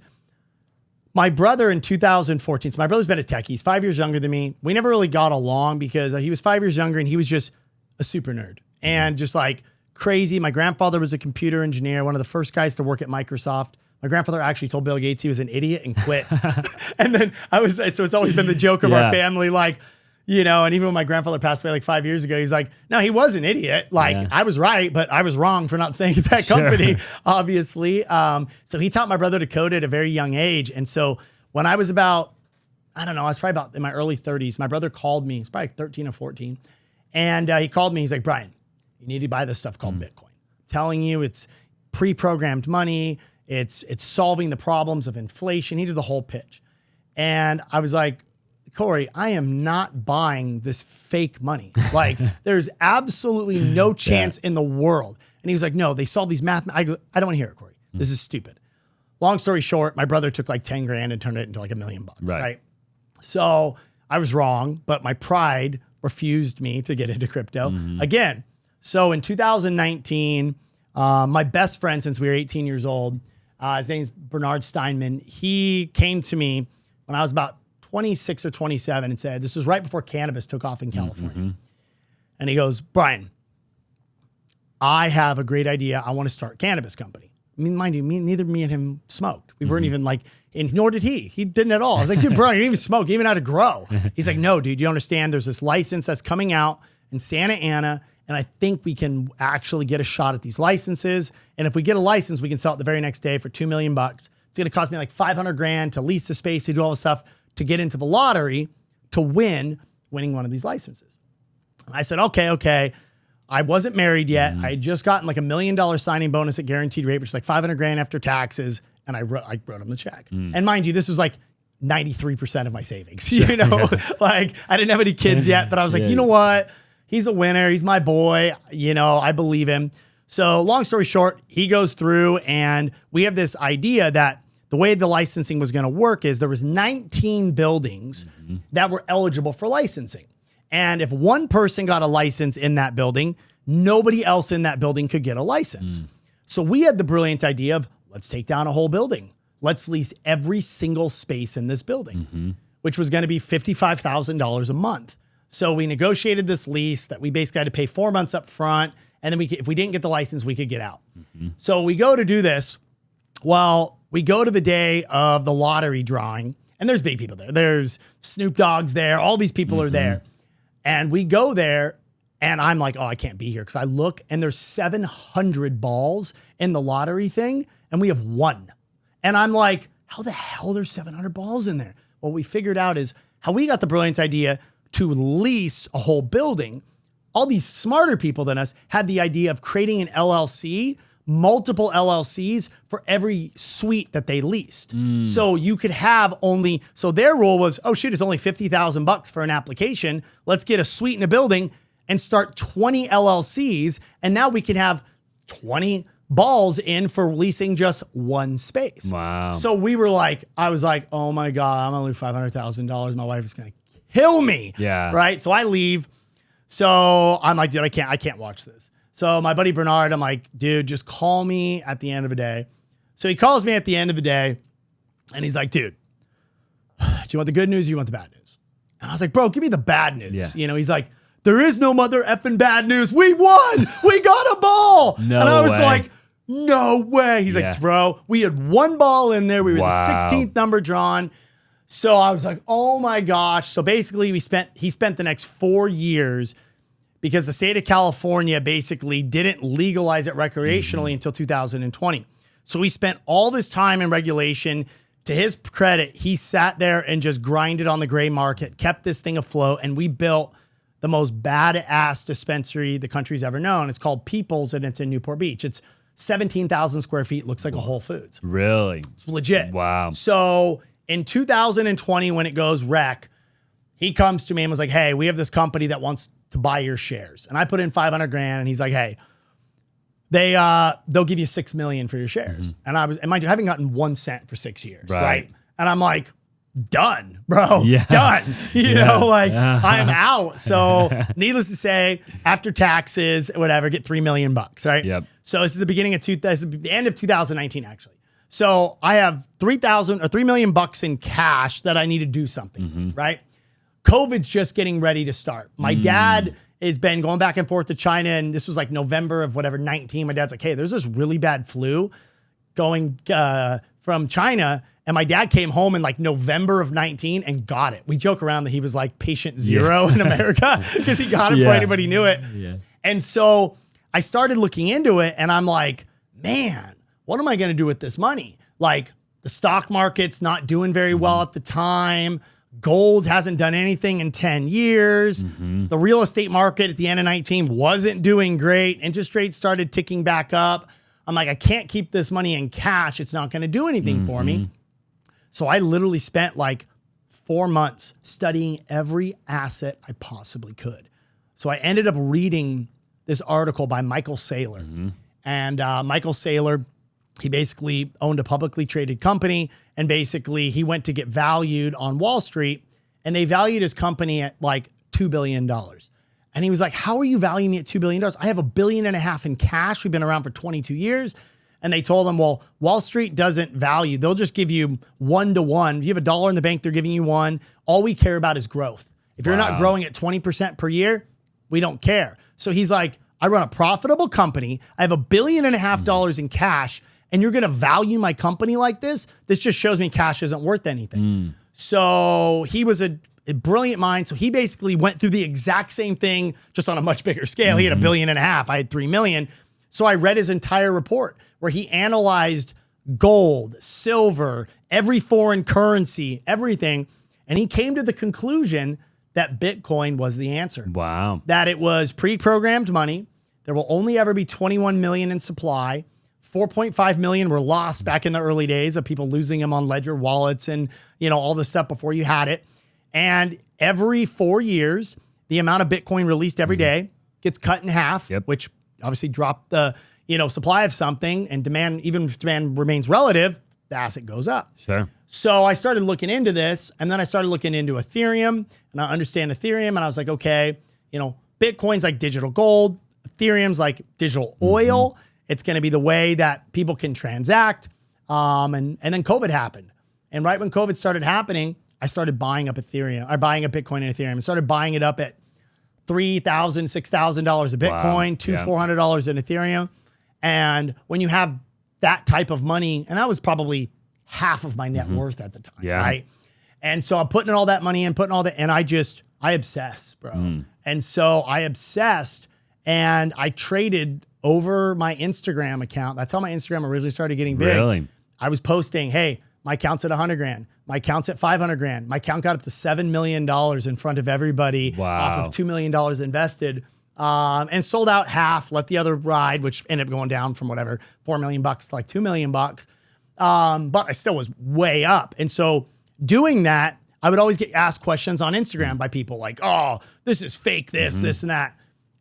my brother in 2014, so my brother's been a tech. He's 5 years younger than me. We never really got along because he was 5 years younger and he was just a super nerd and just like crazy. My grandfather was a computer engineer, one of the first guys to work at Microsoft. My grandfather actually told Bill Gates he was an idiot and quit. And then so it's always been the joke of our family, like, you know, and even when my grandfather passed away like 5 years ago, he's like, no, he was an idiot. Like I was right, but I was wrong for not staying at that company, obviously. So he taught my brother to code at a very young age. And so when I was about, I don't know, I was probably about in my early 30s, my brother called me, he's probably 13 or 14. And he called me, he's like, Brian, you need to buy this stuff called Bitcoin. I'm telling you, it's pre-programmed money. It's solving the problems of inflation. He did the whole pitch. And I was like, Corey, I am not buying this fake money. Like, there's absolutely no chance in the world. And he was like, no, they solve these math. I go, I don't want to hear it, Corey. This is stupid. Long story short, my brother took like 10 grand and turned it into like $1 million, right? So I was wrong, but my pride refused me to get into crypto again. So in 2019, my best friend since we were 18 years old, his name's Bernard Steinman. He came to me when I was about 26 or 27 and said, this was right before cannabis took off in California. And he goes, Brian, I have a great idea. I want to start a cannabis company. I mean, mind you, neither me and him smoked. We weren't even like, and nor did he. He didn't at all. I was like, dude, bro, you didn't even smoke. You even know how to grow. He's like, no, dude, you understand. There's this license that's coming out in Santa Ana, and I think we can actually get a shot at these licenses. And if we get a license, we can sell it the very next day for $2 million. It's going to cost me like 500 grand to lease the space, to do all this stuff, to get into the lottery, to winning one of these licenses. And I said, okay. I wasn't married yet. I had just gotten like $1 million signing bonus at guaranteed rate, which is like 500 grand after taxes. And I wrote him the check. And mind you, this was like 93% of my savings, you know, like I didn't have any kids yet, but I was like, you know what? He's a winner. He's my boy. You know, I believe him. So long story short, he goes through and we have this idea that the way the licensing was going to work is there was 19 buildings that were eligible for licensing. And if one person got a license in that building, nobody else in that building could get a license. So we had the brilliant idea of let's take down a whole building. Let's lease every single space in this building, which was going to be $55,000 a month. So we negotiated this lease that we basically had to pay 4 months up front. And then if we didn't get the license, we could get out. So we go to do this. Well, we go to the day of the lottery drawing and there's big people there. There's Snoop Dogg's there. All these people are there. And we go there and I'm like, oh, I can't be here. Cause I look and there's 700 balls in the lottery thing. And we have one. And I'm like, how the hell there's 700 balls in there? What we figured out is how we got the brilliant idea to lease a whole building. All these smarter people than us had the idea of creating an LLC, multiple LLCs for every suite that they leased. So you could have only, so their rule was, oh shit, it's only $50,000 for an application. Let's get a suite in a building and start 20 LLCs. And now we can have 20 balls in for leasing just one space. Wow. So we were like, I was like, oh my God, I'm gonna lose $500,000. My wife is gonna kill me. Yeah. Right. So I leave. So I'm like, dude, I can't watch this. So my buddy Bernard, I'm like, dude, just call me at the end of the day. So he calls me at the end of the day and he's like, dude, do you want the good news or you want the bad news? And I was like, bro, give me the bad news. Yeah. You know, he's like, there is no mother effing bad news. We won. We got a ball. No and I was way. like, no way. He's like, bro, we had one ball in there. We were the 16th number drawn. So I was like, oh my gosh. So basically he spent the next 4 years because the state of California basically didn't legalize it recreationally until 2020. So we spent all this time in regulation. To his credit, he sat there and just grinded on the gray market, kept this thing afloat, and we built the most badass dispensary the country's ever known. It's called People's, and it's in Newport Beach. It's 17,000 square feet, looks like a Whole Foods. Really? It's legit. Wow. So in 2020, when it goes rec, he comes to me and was like, hey, we have this company that wants to buy your shares. And I put in 500 grand and he's like, hey, they'll give you 6 million for your shares. And mind you, I haven't gotten 1 cent for 6 years. Right. And I'm like, done, bro. Done. You know, like I'm out. So needless to say, after taxes, whatever, get $3 million, right? Yep. So this is the beginning of the end of 2019, actually. So I have 3,000 or $3 million in cash that I need to do something, right? COVID's just getting ready to start. My dad has been going back and forth to China, and this was like November of whatever, 19. My dad's like, hey, there's this really bad flu going from China. And my dad came home in like November of 19 and got it. We joke around that he was like patient zero in America because he got it before anybody knew it. Yeah. And so I started looking into it, and I'm like, man, what am I going to do with this money? Like, the stock market's not doing very well at the time. Gold hasn't done anything in 10 years. The real estate market at the end of 19 wasn't doing great. Interest rates started ticking back up. I'm like, I can't keep this money in cash. It's not going to do anything for me. So I literally spent like 4 months studying every asset I possibly could. So I ended up reading this article by Michael Saylor. And Michael Saylor, he basically owned a publicly traded company, and basically he went to get valued on Wall Street, and they valued his company at like $2 billion. And he was like, how are you valuing me at $2 billion? I have $1.5 billion in cash. We've been around for 22 years. And they told him, well, Wall Street doesn't value. They'll just give you 1 to 1. If you have $1 in the bank, they're giving you 1. All we care about is growth. If you're not growing at 20% per year, we don't care. So he's like, I run a profitable company. I have $1.5 billion in cash, and you're going to value my company like this? This just shows me cash isn't worth anything. So he was a brilliant mind. So he basically went through the exact same thing, just on a much bigger scale. He had $1.5 billion. I had 3 million. So I read his entire report where he analyzed gold, silver, every foreign currency, everything. And he came to the conclusion that Bitcoin was the answer. Wow. That it was pre-programmed money. There will only ever be 21 million in supply. 4.5 million were lost back in the early days of people losing them on ledger wallets and, you know, all this stuff before you had it. And every 4 years, the amount of Bitcoin released every day gets cut in half, which obviously dropped the, you know, supply of something, and demand, even if demand remains relative, the asset goes up. Sure. So I started looking into this, and then I started looking into Ethereum, and I understand Ethereum, and I was like, okay, you know, Bitcoin's like digital gold, Ethereum's like digital oil. It's going to be the way that people can transact. And then COVID happened. And right when COVID started happening, I started buying up Ethereum, or buying up Bitcoin and Ethereum. I started buying it up at $3,000, $6,000 a Bitcoin, $400 in Ethereum. And when you have that type of money, and that was probably half of my net worth at the time, right? And so I'm putting all that money in, and I obsess, bro. And so I obsessed, and I traded over my Instagram account. That's how my Instagram originally started getting big. Really? I was posting, hey, my account's at 100 grand. My account's at 500 grand. My account got up to $7 million in front of everybody off of $2 million invested, and sold out half, let the other ride, which ended up going down from whatever, $4 million to like $2 million. But I still was way up. And so doing that, I would always get asked questions on Instagram by people like, oh, this is fake, this and that.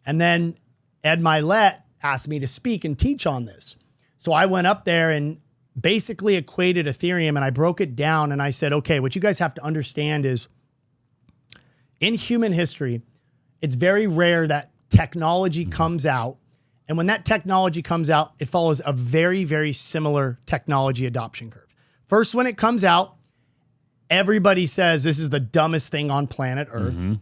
And then Ed Milet asked me to speak and teach on this. So I went up there and basically equated Ethereum, and I broke it down, and I said, okay, what you guys have to understand is in human history, it's very rare that technology comes out. And when that technology comes out, it follows a very, very similar technology adoption curve. First, when it comes out, everybody says this is the dumbest thing on planet Earth.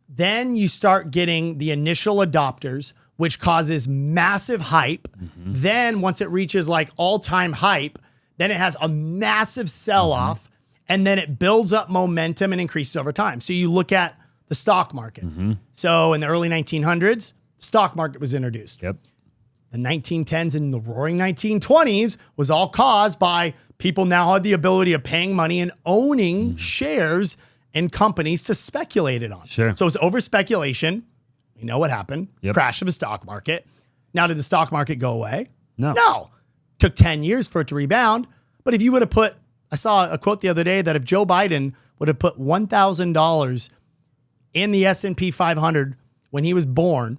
Then you start getting the initial adopters, which causes massive hype. Then once it reaches like all-time hype, then it has a massive sell-off, and then it builds up momentum and increases over time. So you look at the stock market. So in the early 1900s, the stock market was introduced. The 1910s and the roaring 1920s was all caused by people now had the ability of paying money and owning shares in companies to speculate it on. So it's over speculation. You know what happened? Crash of the stock market. Now, did the stock market go away? No. Took 10 years for it to rebound. But if you would have put, I saw a quote the other day that if Joe Biden would have put $1,000 in the S&P 500 when he was born,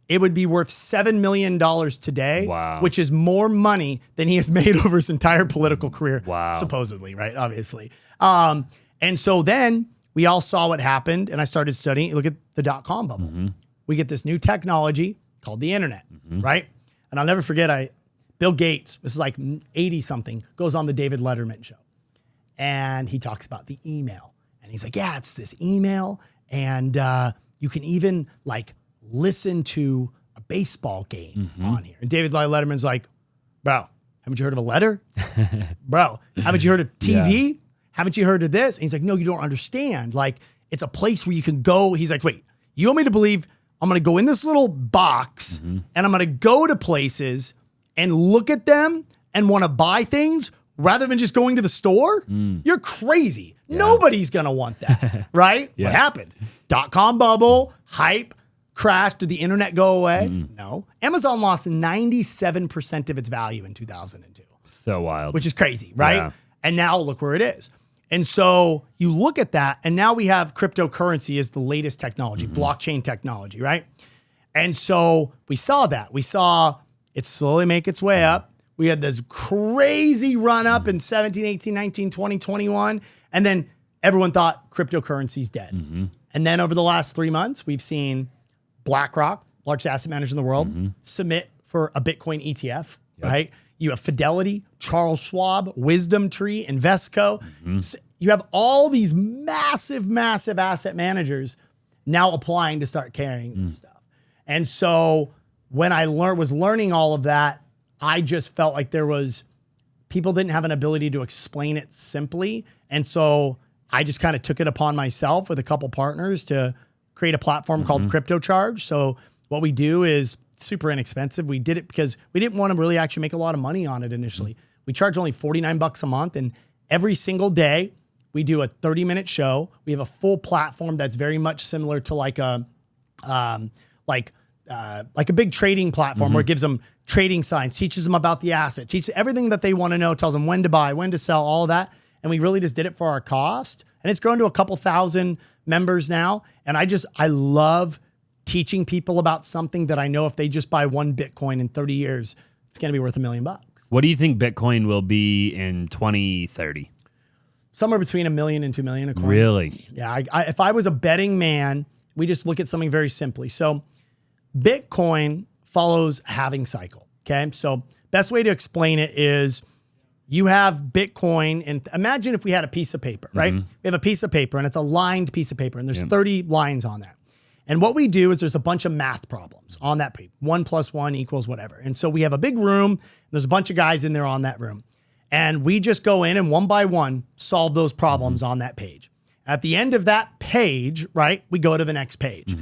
it would be worth $7 million today, which is more money than he has made over his entire political career, supposedly, right? Obviously. And so then we all saw what happened, and I started studying. Look at the dot-com bubble. We get this new technology called the internet, right? And I'll never forget, Bill Gates, this is like 80 something, goes on the David Letterman show. And he talks about the email. And he's like, yeah, it's this email. And you can even like listen to a baseball game on here. And David Letterman's like, bro, haven't you heard of a letter? Bro, haven't you heard of TV? Yeah. Haven't you heard of this? And he's like, no, you don't understand. Like, it's a place where you can go. He's like, wait, you want me to believe I'm going to go in this little box and I'm going to go to places and look at them and want to buy things rather than just going to the store? You're crazy. Yeah. Nobody's going to want that, right? Yeah. What happened? .com bubble, hype, crashed. Did the internet go away? No. Amazon lost 97% of its value in 2002. So wild. Which is crazy, right? Yeah. And now look where it is. And so you look at that, and now we have cryptocurrency as the latest technology, blockchain technology, right? And so we saw that. We saw it slowly make its way up. We had this crazy run up in 17, 18, 19, 20, 21. And then everyone thought cryptocurrency's dead. And then over the last 3 months, we've seen BlackRock, largest asset manager in the world, submit for a Bitcoin ETF, right? You have Fidelity, Charles Schwab, Wisdom Tree, Invesco. So you have all these massive, massive asset managers now applying to start carrying this stuff. And so when I was learning all of that, I just felt like people didn't have an ability to explain it simply. And so I just kind of took it upon myself with a couple partners to create a platform called Crypto Charge. So what we do is super inexpensive. We did it because we didn't want to really actually make a lot of money on it initially. We charge only $49 a month, and every single day we do a 30-minute show. We have a full platform that's very much similar to like a big trading platform where it gives them trading signs, teaches them about the asset, teaches everything that they want to know, tells them when to buy, when to sell, all of that. And we really just did it for our cost. And it's grown to a couple thousand members now. And I love teaching people about something that I know if they just buy one Bitcoin in 30 years, it's going to be worth $1 million. What do you think Bitcoin will be in 2030? Somewhere between $1 million and $2 million a coin. Really? Yeah. If I was a betting man, we just look at something very simply. So Bitcoin follows halving cycle. Okay. So best way to explain it is you have Bitcoin, and imagine if we had a piece of paper, right? We have a piece of paper and it's a lined piece of paper and there's 30 lines on that. And what we do is there's a bunch of math problems on that paper. 1 + 1 = whatever. And so we have a big room. And there's a bunch of guys in there on that room. And we just go in and one by one solve those problems on that page. At the end of that page, right, we go to the next page.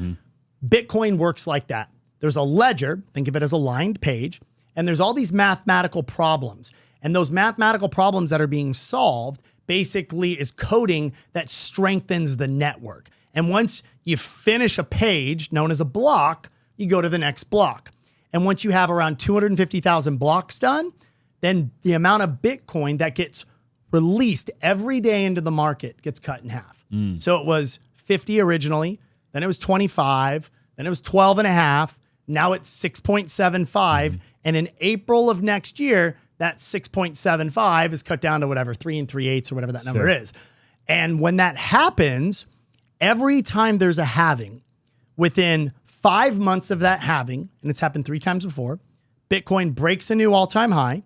Bitcoin works like that. There's a ledger, think of it as a lined page, and there's all these mathematical problems. And those mathematical problems that are being solved basically is coding that strengthens the network. And once you finish a page known as a block, you go to the next block. And once you have around 250,000 blocks done, then the amount of Bitcoin that gets released every day into the market gets cut in half. So it was 50 originally, then it was 25, then it was 12 and a half. Now it's 6.75. And in April of next year, that 6.75 is cut down to whatever, 3 3/8 or whatever that number is. And when that happens, every time there's a halving, within 5 months of that halving, and it's happened 3 times before, Bitcoin breaks a new all-time high.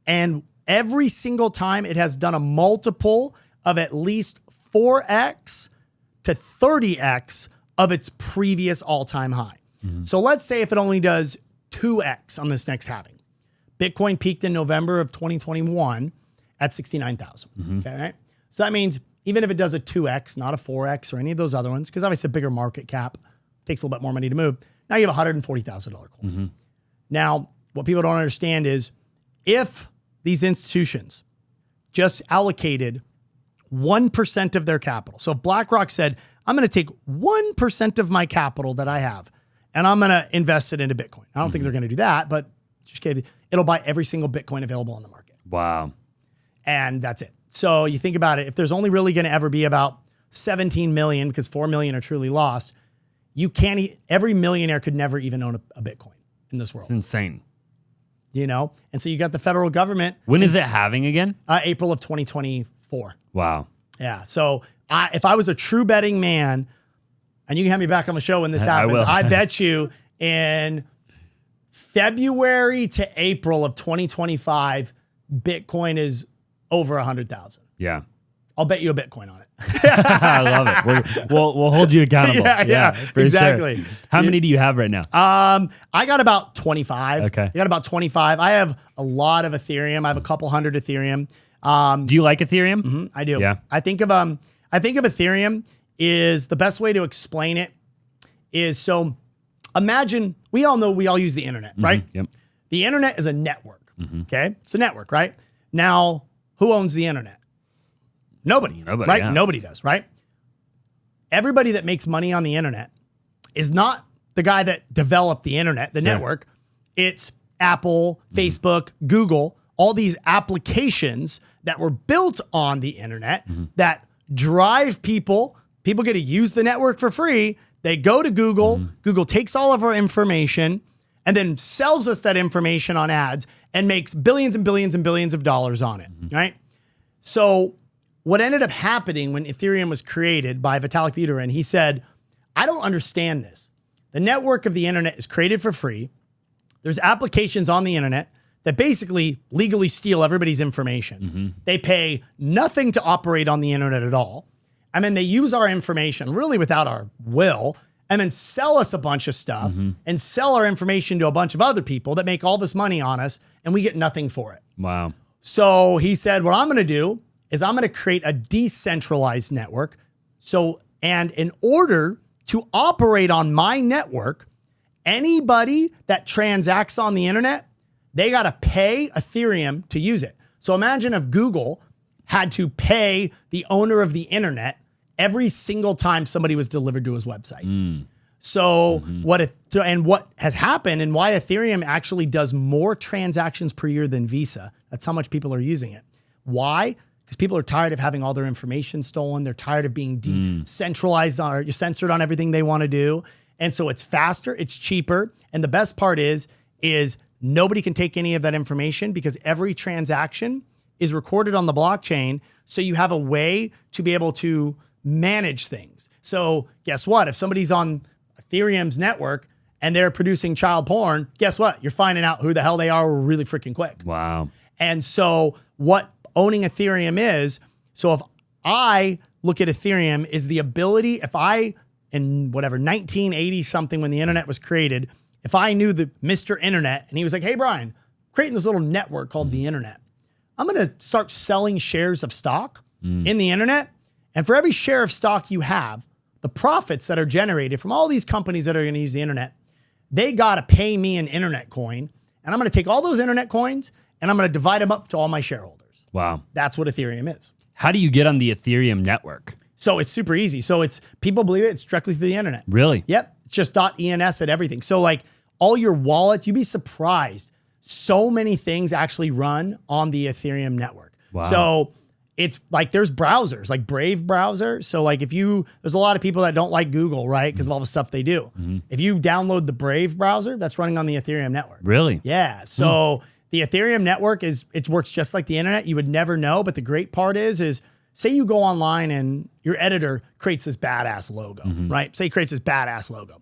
And every single time it has done a multiple of at least 4x to 30x of its previous all-time high. So let's say if it only does 2x on this next halving. Bitcoin peaked in November of 2021 at 69,000. Okay, right? So that means even if it does a 2x, not a 4x or any of those other ones, because obviously a bigger market cap takes a little bit more money to move. Now you have a $140,000 coin. Now, what people don't understand is if these institutions just allocated 1% of their capital. So if BlackRock said, I'm going to take 1% of my capital that I have and I'm going to invest it into Bitcoin. I don't think they're going to do that, but just it'll buy every single Bitcoin available on the market. Wow. And that's it. So you think about it, if there's only really going to ever be about 17 million, because 4 million are truly lost, every millionaire could never even own a Bitcoin in this world. It's insane. You know? And so you got the federal government. When is it halving again? April of 2024. Wow. Yeah. So if I was a true betting man, and you can have me back on the show when this happens, I bet you in February to April of 2025, Bitcoin is over 100,000. Yeah. I'll bet you a Bitcoin on it. I love it. We'll hold you accountable. Yeah, for exactly. Sure. How many do you have right now? I got about 25. Okay. I got about 25. I have a lot of Ethereum. I have a couple hundred Ethereum. Do you like Ethereum? I do. Yeah. I think of Ethereum is the best way to explain it is, so imagine, we all know we all use the internet, right? Yep. The internet is a network. Okay. It's a network, right? Now, who owns the internet? Nobody, right? Yeah. Nobody does, right? Everybody that makes money on the internet is not the guy that developed the internet, the network. It's Apple, Facebook, Google, all these applications that were built on the internet that drive people. People get to use the network for free. They go to Google. Google takes all of our information and then sells us that information on ads and makes billions and billions and billions of dollars on it, right? So what ended up happening when Ethereum was created by Vitalik Buterin, he said, I don't understand this. The network of the internet is created for free. There's applications on the internet that basically legally steal everybody's information. They pay nothing to operate on the internet at all. And then they use our information really without our will and then sell us a bunch of stuff and sell our information to a bunch of other people that make all this money on us and we get nothing for it. Wow. So he said, what I'm going to do is I'm going to create a decentralized network. And in order to operate on my network, anybody that transacts on the internet, they got to pay Ethereum to use it. So imagine if Google had to pay the owner of the internet every single time somebody was delivered to his website. So what has happened and why Ethereum actually does more transactions per year than Visa, that's how much people are using it. Why? Because people are tired of having all their information stolen. They're tired of being decentralized or censored on everything they want to do. And so it's faster, it's cheaper. And the best part is nobody can take any of that information because every transaction is recorded on the blockchain. So you have a way to be able to manage things. So guess what? If somebody's on Ethereum's network and they're producing child porn, guess what? You're finding out who the hell they are really freaking quick. Wow. And so what owning Ethereum is, so if I look at Ethereum is the ability, if I, in whatever, 1980 something when the internet was created, if I knew the Mr. Internet and he was like, hey, Brian, creating this little network called the internet, I'm going to start selling shares of stock in the internet. And for every share of stock you have, the profits that are generated from all these companies that are going to use the internet, they got to pay me an internet coin. And I'm going to take all those internet coins and I'm going to divide them up to all my shareholders. Wow. That's what Ethereum is. How do you get on the Ethereum network? So it's super easy. So people believe it's directly through the internet. Really? Yep. It's just .ens at everything. So like all your wallets, you'd be surprised. So many things actually run on the Ethereum network. Wow. So it's like there's browsers, like Brave browser. So like there's a lot of people that don't like Google, right? Because of all the stuff they do. If you download the Brave browser, that's running on the Ethereum network. Really? Yeah. So the Ethereum network it works just like the internet. You would never know. But the great part is say you go online and your editor creates this badass logo, right? Say he creates this badass logo.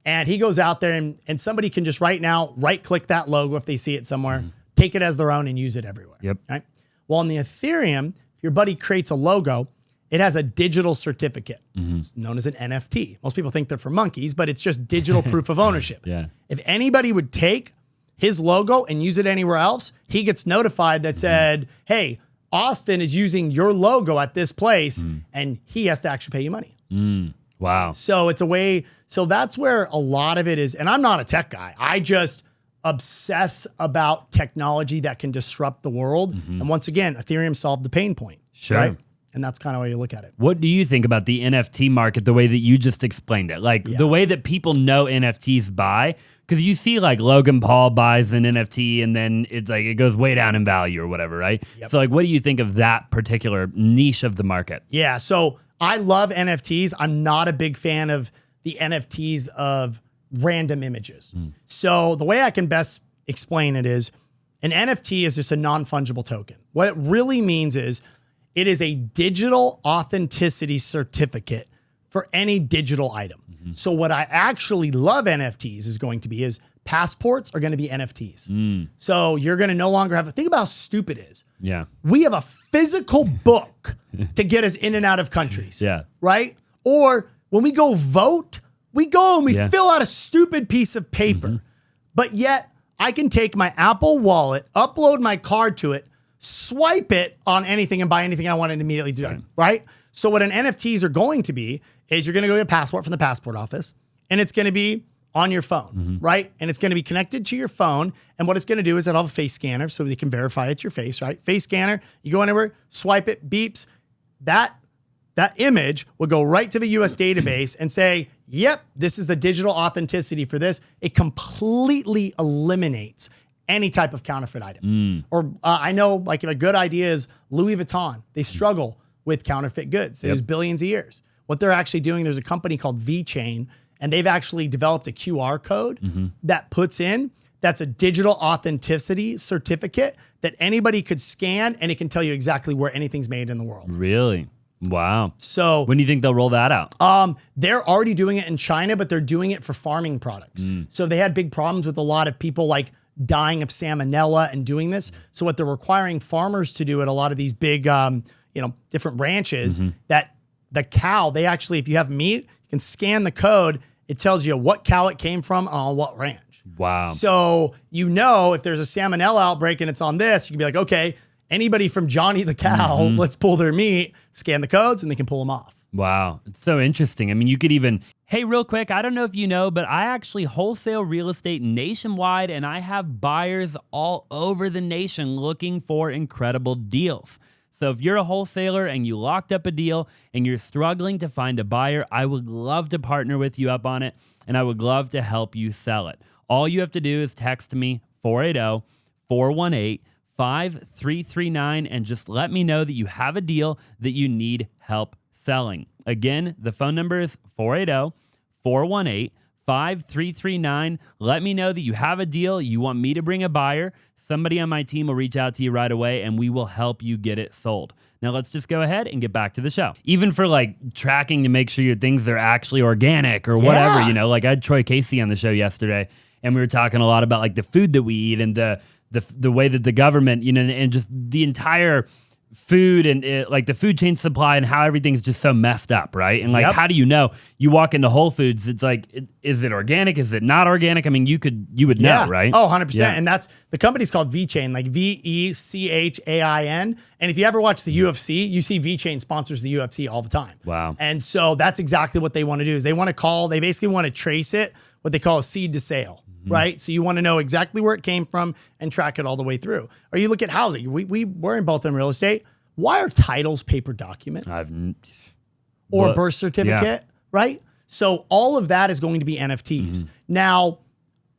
And he goes out there and somebody can just right now right-click that logo if they see it somewhere, take it as their own and use it everywhere. Yep. Right? Well, in the Ethereum, if your buddy creates a logo, it has a digital certificate. It's known as an NFT. Most people think they're for monkeys, but it's just digital proof of ownership. Yeah. If anybody would take his logo and use it anywhere else, he gets notified that said, hey, Austin is using your logo at this place and he has to actually pay you money. Wow. So it's a way, so that's where a lot of it is. And I'm not a tech guy. I just obsess about technology that can disrupt the world. And once again, Ethereum solved the pain point. Sure. Right? And that's kind of how you look at it. What do you think about the NFT market, the way that you just explained it? Like the way that people know NFTs buy, because you see like Logan Paul buys an NFT and then it's like it goes way down in value or whatever, right? Yep. So like, what do you think of that particular niche of the market? Yeah, so I love NFTs. I'm not a big fan of the NFTs of random images. So the way I can best explain it is an NFT is just a non-fungible token. What it really means is it is a digital authenticity certificate for any digital item. So what I actually love NFTs is going to be is passports are going to be NFTs. So you're going to no longer have think about how stupid it is. Yeah. We have a physical book to get us in and out of countries. Yeah. Right? Or when we go vote, we go and we fill out a stupid piece of paper. But yet I can take my Apple Wallet, upload my card to it, swipe it on anything and buy anything I want and immediately do it. Right? So what an NFTs are going to be is you're going to go get a passport from the passport office, and it's going to be on your phone, right? And it's going to be connected to your phone. And what it's going to do is it'll have a face scanner so they can verify it's your face, right? Face scanner, you go anywhere, swipe it, beeps. That image will go right to the US database and say, yep, this is the digital authenticity for this. It completely eliminates any type of counterfeit items. Or I know like a good idea is Louis Vuitton. They struggle with counterfeit goods. They use billions of years. What they're actually doing, there's a company called VeChain, and they've actually developed a QR code that puts in, that's a digital authenticity certificate that anybody could scan, and it can tell you exactly where anything's made in the world. Really? Wow. So when do you think they'll roll that out? they're already doing it in China, but they're doing it for farming products. So they had big problems with a lot of people like dying of salmonella and doing this. So what they're requiring farmers to do at a lot of these big, different ranches, that the cow, they actually, if you have meat, you can scan the code. It tells you what cow it came from on what ranch. Wow. So if there's a salmonella outbreak and it's on this, you can be like, okay, anybody from Johnny the cow, let's pull their meat, scan the codes, and they can pull them off. Wow. It's so interesting. I mean, you could even, hey, real quick, I don't know if you know, but I actually wholesale real estate nationwide, and I have buyers all over the nation looking for incredible deals. So if you're a wholesaler and you locked up a deal and you're struggling to find a buyer, I would love to partner with you up on it, and I would love to help you sell it. All you have to do is text me 480-418-5339 and just let me know that you have a deal that you need help selling. Again, the phone number is 480-418-5339. Let me know that you have a deal, you want me to bring a buyer. Somebody on my team will reach out to you right away and we will help you get it sold. Now let's just go ahead and get back to the show. Even for like tracking to make sure your things are actually organic or whatever, like I had Troy Casey on the show yesterday and we were talking a lot about like the food that we eat and the way that the government, and just the entire food and like the food chain supply and how everything's just so messed up, right? And like, how do you know? You walk into Whole Foods, it's like, is it organic? Is it not organic? I mean, you would know, right? Oh, 100%. Yeah. And the company's called VeChain, like VeChain. And if you ever watch the UFC, you see VeChain sponsors the UFC all the time. Wow. And so that's exactly what they want to do is they basically want to trace it, what they call a seed to sale. Right? So you want to know exactly where it came from and track it all the way through. Or you look at housing. We're in both in real estate. Why are titles paper documents? Or a birth certificate, right? So all of that is going to be NFTs. Now,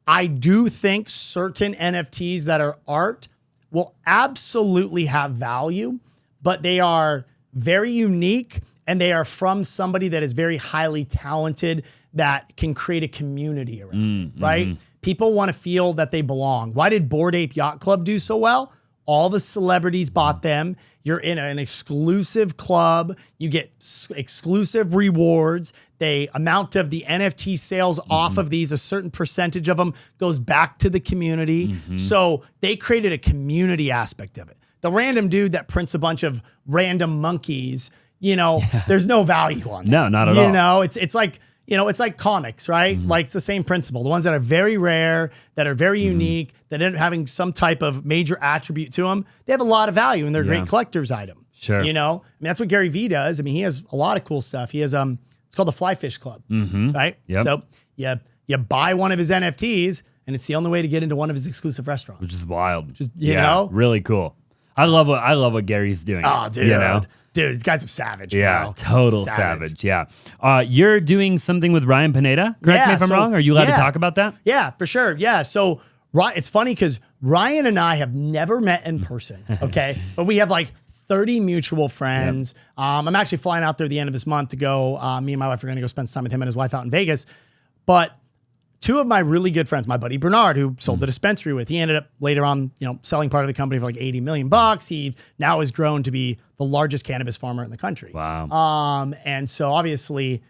I do think certain NFTs that are art will absolutely have value, but they are very unique and they are from somebody that is very highly talented that can create a community around it, right? People want to feel that they belong. Why did Bored Ape Yacht Club do so well? All the celebrities bought them. You're in an exclusive club. You get exclusive rewards. The amount of the NFT sales off of these, a certain percentage of them goes back to the community. So they created a community aspect of it. The random dude that prints a bunch of random monkeys, there's no value on that. No, not at all. It's like, it's like comics, right? Like it's the same principle. The ones that are very rare, that are very unique, that end up having some type of major attribute to them, they have a lot of value and they're a great collector's item. Sure. I mean, that's what Gary Vee does. I mean, he has a lot of cool stuff. He has, it's called the Fly Fish Club, right? Yep. So you buy one of his NFTs and it's the only way to get into one of his exclusive restaurants. Which is wild. You know? Really cool. I love what Gary's doing. Oh, dude. Dude, these guys are savage, bro. Yeah, total savage. Yeah. You're doing something with Ryan Pineda. Correct me if I'm wrong. Are you allowed to talk about that? Yeah, for sure. Yeah. So it's funny because Ryan and I have never met in person. Okay. But we have like 30 mutual friends. I'm actually flying out there the end of this month to go. Me and my wife are going to go spend some time with him and his wife out in Vegas. But two of my really good friends, my buddy Bernard, who sold the dispensary with, he ended up later on, selling part of the company for like $80 million. He now has grown to be the largest cannabis farmer in the country. Wow. And so obviously,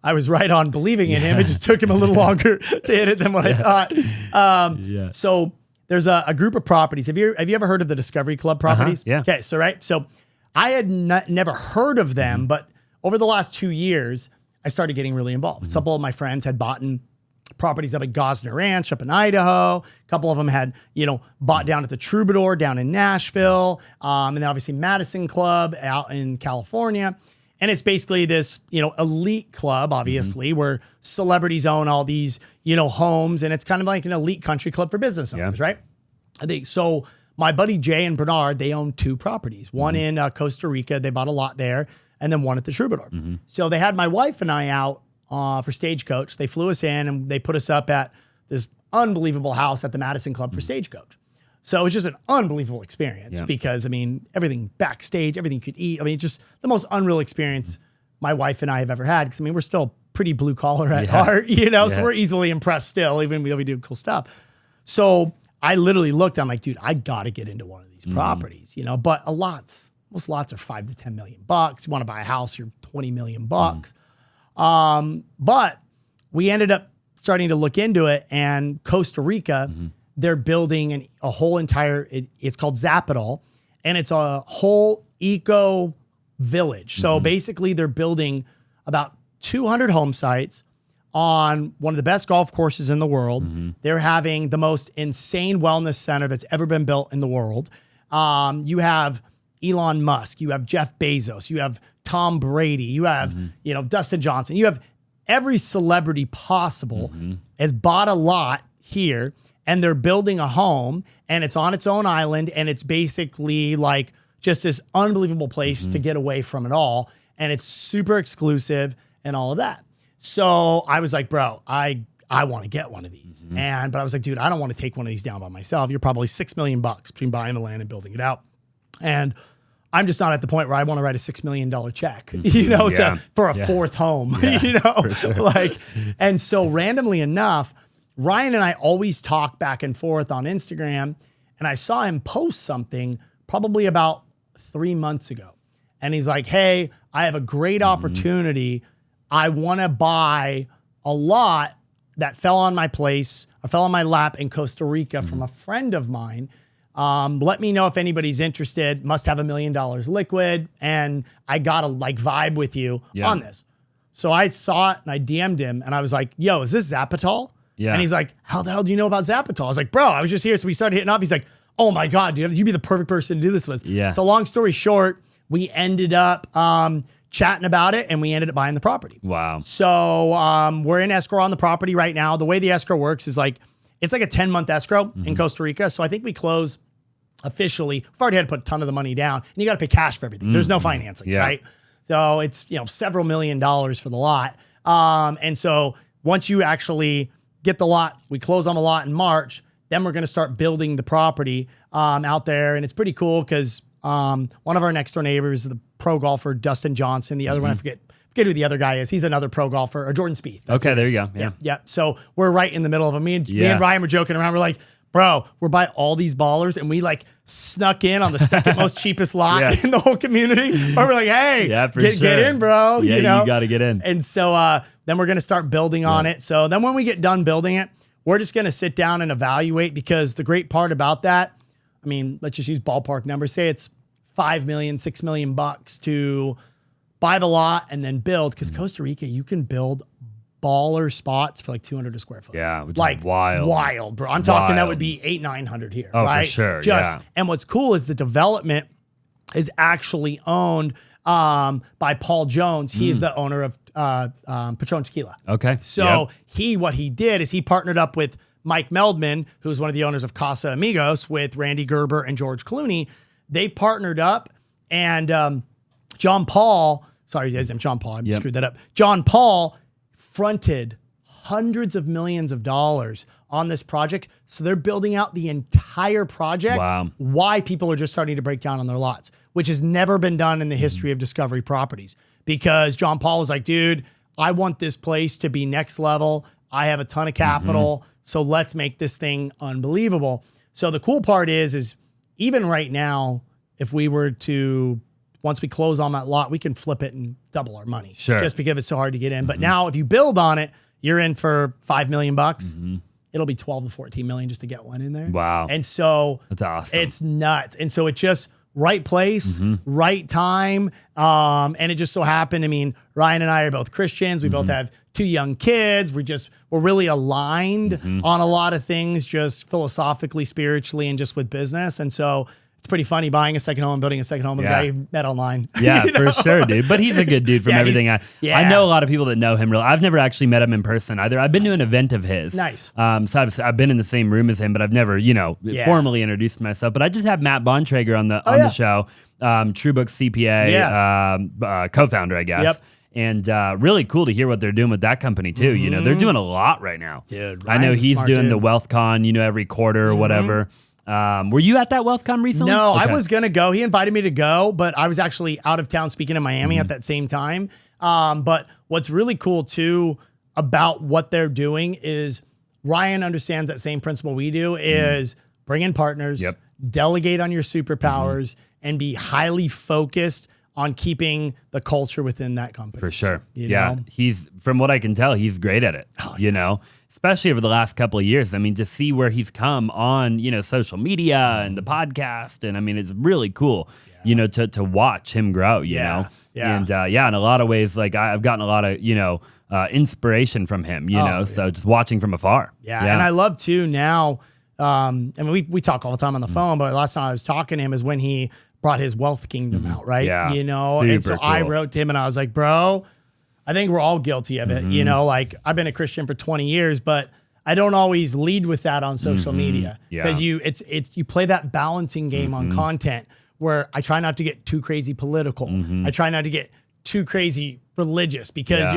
I was right on believing in him. It just took him a little longer to hit it than what I thought. So there's a group of properties. Have you ever heard of the Discovery Club properties? Yeah. Okay. So I had never heard of them, but over the last 2 years, I started getting really involved. A couple of my friends had bought properties up at Gosner Ranch up in Idaho. A couple of them had, bought down at the Troubadour down in Nashville. And then obviously Madison Club out in California. And it's basically this, elite club, obviously, where celebrities own all these, homes. And it's kind of like an elite country club for business owners, right? So my buddy Jay and Bernard, they own 2 properties. One in Costa Rica. They bought a lot there. And then one at the Troubadour. So they had my wife and I out for Stagecoach. They flew us in and they put us up at this unbelievable house at the Madison Club for Stagecoach. So it was just an unbelievable experience because, everything backstage, everything you could eat. Just the most unreal experience my wife and I have ever had. Because, we're still pretty blue collar at heart, so we're easily impressed still, even when we do cool stuff. So I literally looked, I'm like, dude, I got to get into one of these properties, but most lots are $5 to $10 million. You want to buy a house, you're $20 million. But we ended up starting to look into it, and Costa Rica, they're building a whole entire, it's called Zaback, and it's a whole eco village. So basically they're building about 200 home sites on one of the best golf courses in the world. They're having the most insane wellness center that's ever been built in the world. You have Elon Musk, you have Jeff Bezos, you have Tom Brady, you have, Dustin Johnson, you have every celebrity possible has bought a lot here, and they're building a home, and it's on its own island, and it's basically like just this unbelievable place to get away from it all. And it's super exclusive and all of that. So I was like, bro, I want to get one of these. But I was like, dude, I don't want to take one of these down by myself. You're probably $6 million between buying the land and building it out. And I'm just not at the point where I want to write a $6 million check, for a fourth home, For sure. And so randomly enough, Ryan and I always talk back and forth on Instagram, and I saw him post something probably about 3 months ago. And he's like, hey, I have a great opportunity. I want to buy a lot that fell on my lap in Costa Rica from a friend of mine. Let me know if anybody's interested. Must have $1 million liquid. And I got to vibe with you on this. So I saw it and I DM'd him and I was like, yo, is this Zaback? Yeah. And he's like, how the hell do you know about Zaback? I was like, bro, I was just here. So we started hitting off. He's like, oh my God, dude, you'd be the perfect person to do this with. Yeah. So long story short, we ended up chatting about it and we ended up buying the property. Wow. So we're in escrow on the property right now. The way the escrow works is it's like a 10-month escrow in Costa Rica. So I think we close officially. We've already had to put a ton of the money down, and you got to pay cash for everything. There's no financing, right? So it's several $1 million for the lot. And so once you actually get the lot, we close on the lot in March. Then we're going to start building the property out there, and it's pretty cool because one of our next door neighbors is the pro golfer Dustin Johnson. The other one, I forget who the other guy is. He's another pro golfer, or Jordan Spieth. Okay, there you go. Yeah. So we're right in the middle of them. Me and Ryan were joking around. We're like, bro, we're by all these ballers, and we snuck in on the second most cheapest lot in the whole community. Or we're like, hey, get in, bro. Yeah, you got to get in. And so then we're going to start building on it. So then when we get done building it, we're just going to sit down and evaluate, because the great part about that, let's just use ballpark numbers. Say it's $5 million, $6 million to buy the lot and then build. Because Costa Rica, you can build baller spots for $200 a square foot. Yeah, which is wild, bro. I'm talking that would be $800-900 here. Oh, right? for sure. And what's cool is the development is actually owned by Paul Jones. He is the owner of Patron Tequila. Okay. So what he did is he partnered up with Mike Meldman, who's one of the owners of Casa Amigos, with Randy Gerber and George Clooney. They partnered up, and John Paul, sorry, John Paul, I screwed that up. John Paul fronted hundreds of millions of dollars on this project. So they're building out the entire project. Wow. Why people are just starting to break down on their lots, which has never been done in the history of Discovery Properties. Because John Paul was like, dude, I want this place to be next level. I have a ton of capital. So let's make this thing unbelievable. So the cool part is even right now, if we were to, once we close on that lot, we can flip it and double our money. Sure. Just because it's so hard to get in. But now if you build on it, you're in for $5 million. It'll be 12 to 14 million just to get one in there. Wow. And so That's awesome. it's nuts. And so it's just right place, right time. And it just so happened, I mean, Ryan and I are both Christians. We both have 2 young kids. We're really aligned on a lot of things, just philosophically, spiritually, and just with business. And so it's pretty funny buying a second home and building a second home with a guy you met online. Yeah, You know? for sure, dude. But he's a good dude from everything. I know a lot of people that know him. I've never actually met him in person either. I've been to an event of his. Nice. So I've been in the same room as him, but I've never, formally introduced myself. But I just had Matt Bontrager on the show, True Book CPA, co-founder, I guess. Yep. And really cool to hear what they're doing with that company too. They're doing a lot right now. Dude, I know Ryan's a he's smart doing dude. the WealthCon, every quarter or whatever. Were you at that WealthCon recently? No, Okay. I was going to go. He invited me to go, but I was actually out of town speaking in Miami at that same time. But what's really cool too about what they're doing is Ryan understands that same principle we do is bring in partners, delegate on your superpowers, and be highly focused on keeping the culture within that company. For sure. You Yeah. know? He's, from what I can tell, he's great at it, especially over the last couple of years. I mean, to see where he's come on, social media and the podcast. And I mean, it's really cool, to watch him grow, you know? Yeah. And in a lot of ways, like I've gotten a lot of, inspiration from him, so just watching from afar. Yeah. And I love too now, I mean, we talk all the time on the phone, but last time I was talking to him is when he brought his Wealth Kingdom out, right? Yeah. And so Super I cool. wrote to him and I was like, bro, I think we're all guilty of it. Like I've been a Christian for 20 years, but I don't always lead with that on social media because you play that balancing game on content where I try not to get too crazy political. I try not to get too crazy religious because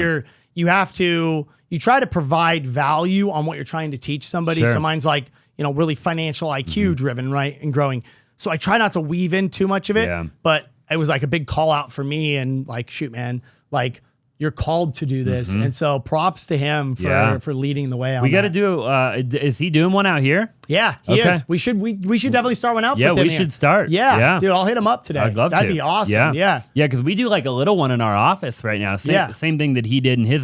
you try to provide value on what you're trying to teach somebody. Sure. So mine's like, really financial IQ driven, right? And growing. So I try not to weave in too much of it, but it was like a big call out for me and like, shoot, man, like you're called to do this. And so props to him for leading the way on We got to that. do, is he doing one out here? Yeah, he Okay. is. We should definitely start one out Yeah, with him we here. should start. Yeah, dude, I'll hit him up today. I'd love That'd to. be awesome. Yeah. Yeah, because we do like a little one in our office right now. Same thing that he did in his,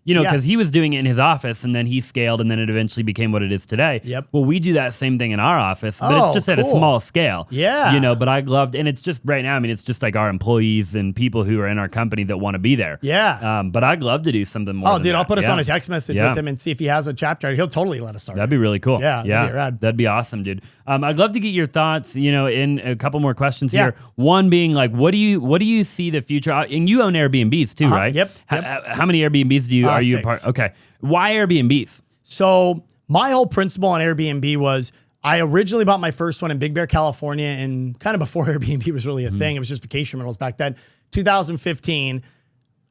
because he was doing it in his office and then he scaled and then it eventually became what it is today. Yep. Well, we do that same thing in our office, but it's just at a cool. small scale. Yeah. But I loved, and it's just right now, I mean, it's just like our employees and people who are in our company that want to be there. Yeah. But I'd love to do something more. Oh, than dude, that. I'll put us Yeah. on a text message with him and see if he has a chapter. He'll totally let us start. That'd be really cool. Yeah, that'd be rad. That'd be awesome, dude. I'd love to get your thoughts, in a couple more questions Yeah. here. One being like, what do you see the future? And you own Airbnbs too, right? Yep. How many Airbnbs are you a 6. part? Okay. Why Airbnbs? So my whole principle on Airbnb was I originally bought my first one in Big Bear, California, and kind of before Airbnb was really a thing. It was just vacation rentals back then, 2015,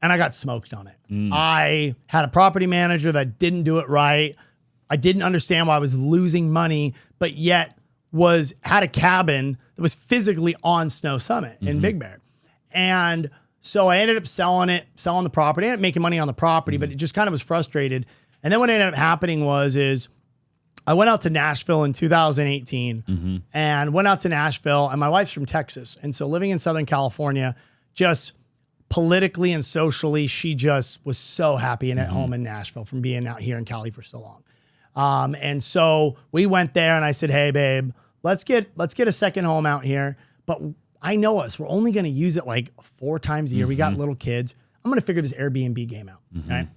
and I got smoked on it. I had a property manager that didn't do it right. I didn't understand why I was losing money, but yet had a cabin that was physically on Snow Summit in Big Bear. And so I ended up selling the property. I ended up making money on the property, but it just kind of was frustrated. And then what ended up happening is I went out to Nashville in 2018 and went out to Nashville, and my wife's from Texas. And so living in Southern California, just politically and socially, she just was so happy and at home in Nashville from being out here in Cali for so long. And so we went there and I said, hey, babe, let's get a second home out here. But I know us, we're only going to use it like 4 times a year. We got little kids. I'm going to figure this Airbnb game out. Right.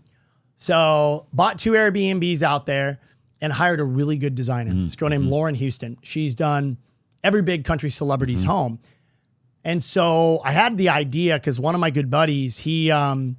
So bought 2 Airbnbs out there and hired a really good designer. This girl named Lauren Houston. She's done every big country celebrity's home. And so I had the idea because one of my good buddies, he's on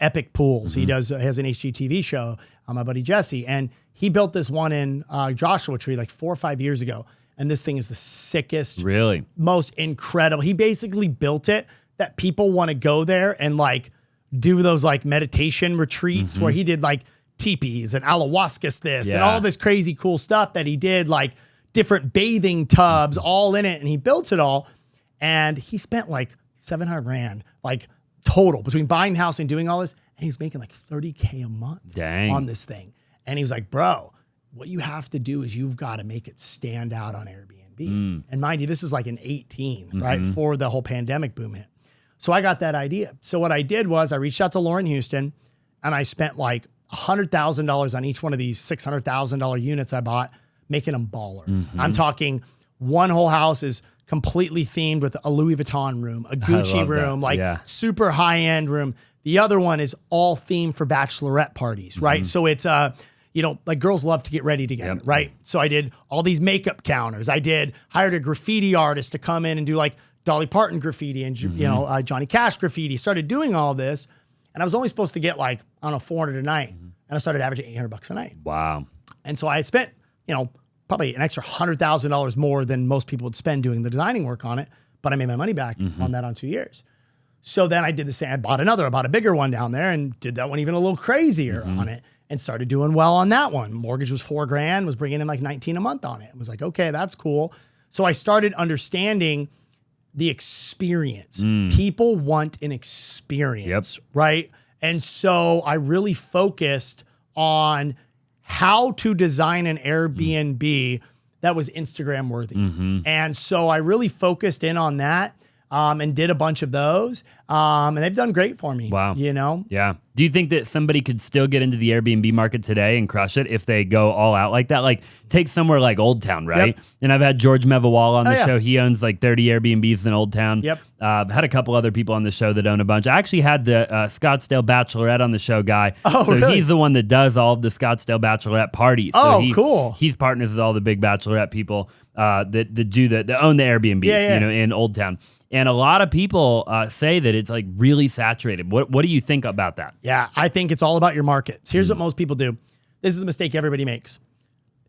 Epic Pools. He has an HGTV show. My buddy Jesse, and he built this one in Joshua Tree like 4 or 5 years ago. And this thing is the sickest, Really? most incredible. He basically built it that people want to go there and like do those like meditation retreats where he did like teepees and ayahuasca and all this crazy cool stuff that he did, like different bathing tubs all in it. And he built it all. And he spent like $700,000, like total between buying the house and doing all this. and he's making like $30K a month Dang. on this thing. And he was like, bro, what you have to do is you've got to make it stand out on Airbnb. And mind you, this is like in 18, right? Before the whole pandemic boom hit. So I got that idea. So what I did was I reached out to Lauren Houston and I spent like $100,000 on each one of these $600,000 units I bought, making them ballers. I'm talking one whole house is completely themed with a Louis Vuitton room, a Gucci room, super high end room. The other one is all themed for bachelorette parties, right? So it's like girls love to get ready together, right? So I did all these makeup counters. I hired a graffiti artist to come in and do like Dolly Parton graffiti and Johnny Cash graffiti. Started doing all this, and I was only supposed to get like I don't know $400 a night, and I started averaging $800 a night. Wow! And so I had spent probably an extra $100,000 more than most people would spend doing the designing work on it, but I made my money back on that on 2 years. So then I did the same. I bought a bigger one down there and did that one even a little crazier on it and started doing well on that one. Mortgage was $4,000, was bringing in like 19 a month on it. I was like, okay, that's cool. So I started understanding the experience. People want an experience, right? And so I really focused on how to design an Airbnb that was Instagram worthy. And so I really focused in on that and did a bunch of those. And they've done great for me. Wow. Yeah. Do you think that somebody could still get into the Airbnb market today and crush it if they go all out like that? Like take somewhere like Old Town, right? And I've had George Mevawal on the show. He owns like 30 Airbnbs in Old Town. Had a couple other people on the show that own a bunch. I actually had the Scottsdale Bachelorette on the show, guy. Really? He's the one that does all of the Scottsdale Bachelorette parties. So Cool. He's partners with all the big Bachelorette people that own the Airbnbs, in Old Town. And a lot of people say that it's like really saturated. What do you think about that? Yeah, I think it's all about your markets. Here's what most people do. This is the mistake everybody makes.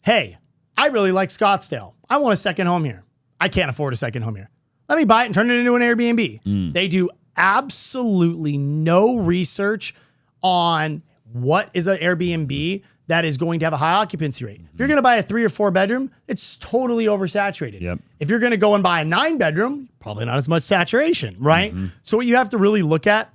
Hey, I really like Scottsdale. I want a second home here. I can't afford a second home here. Let me buy it and turn it into an Airbnb. They do absolutely no research on what is an Airbnb that is going to have a high occupancy rate. If you're going to buy a 3 or 4 bedroom, it's totally oversaturated. If you're going to go and buy a 9 bedroom, probably not as much saturation, right? So what you have to really look at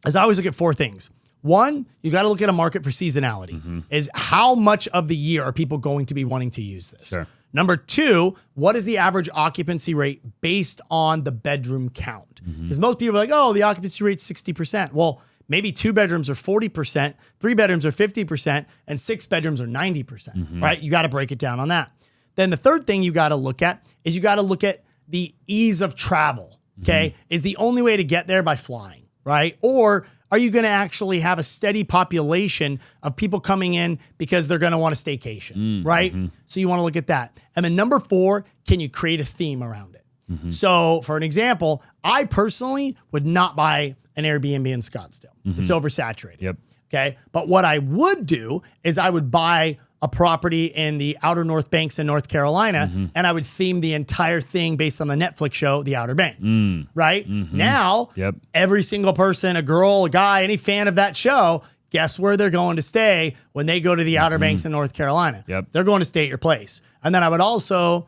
is I always look at 4 things. One, you got to look at a market for seasonality. Is how much of the year are people going to be wanting to use this? Number 2, what is the average occupancy rate based on the bedroom count? Because most people are like, oh, the occupancy rate's 60%. Well, maybe 2 bedrooms are 40%, 3 bedrooms are 50%, and 6 bedrooms are 90%, right? You got to break it down on that. Then the third thing you got to look at is you got to look at the ease of travel, okay? Is the only way to get there by flying, right? Or are you going to actually have a steady population of people coming in because they're going to want a staycation, right? So you want to look at that. And then number 4, can you create a theme around it? So for an example, I personally would not buy an Airbnb in Scottsdale. It's oversaturated. Okay. But what I would do is I would buy a property in the Outer North Banks in North Carolina, and I would theme the entire thing based on the Netflix show, The Outer Banks, right? Now, every single person, a girl, a guy, any fan of that show, guess where they're going to stay when they go to the Outer Banks in North Carolina? They're going to stay at your place. And then I would also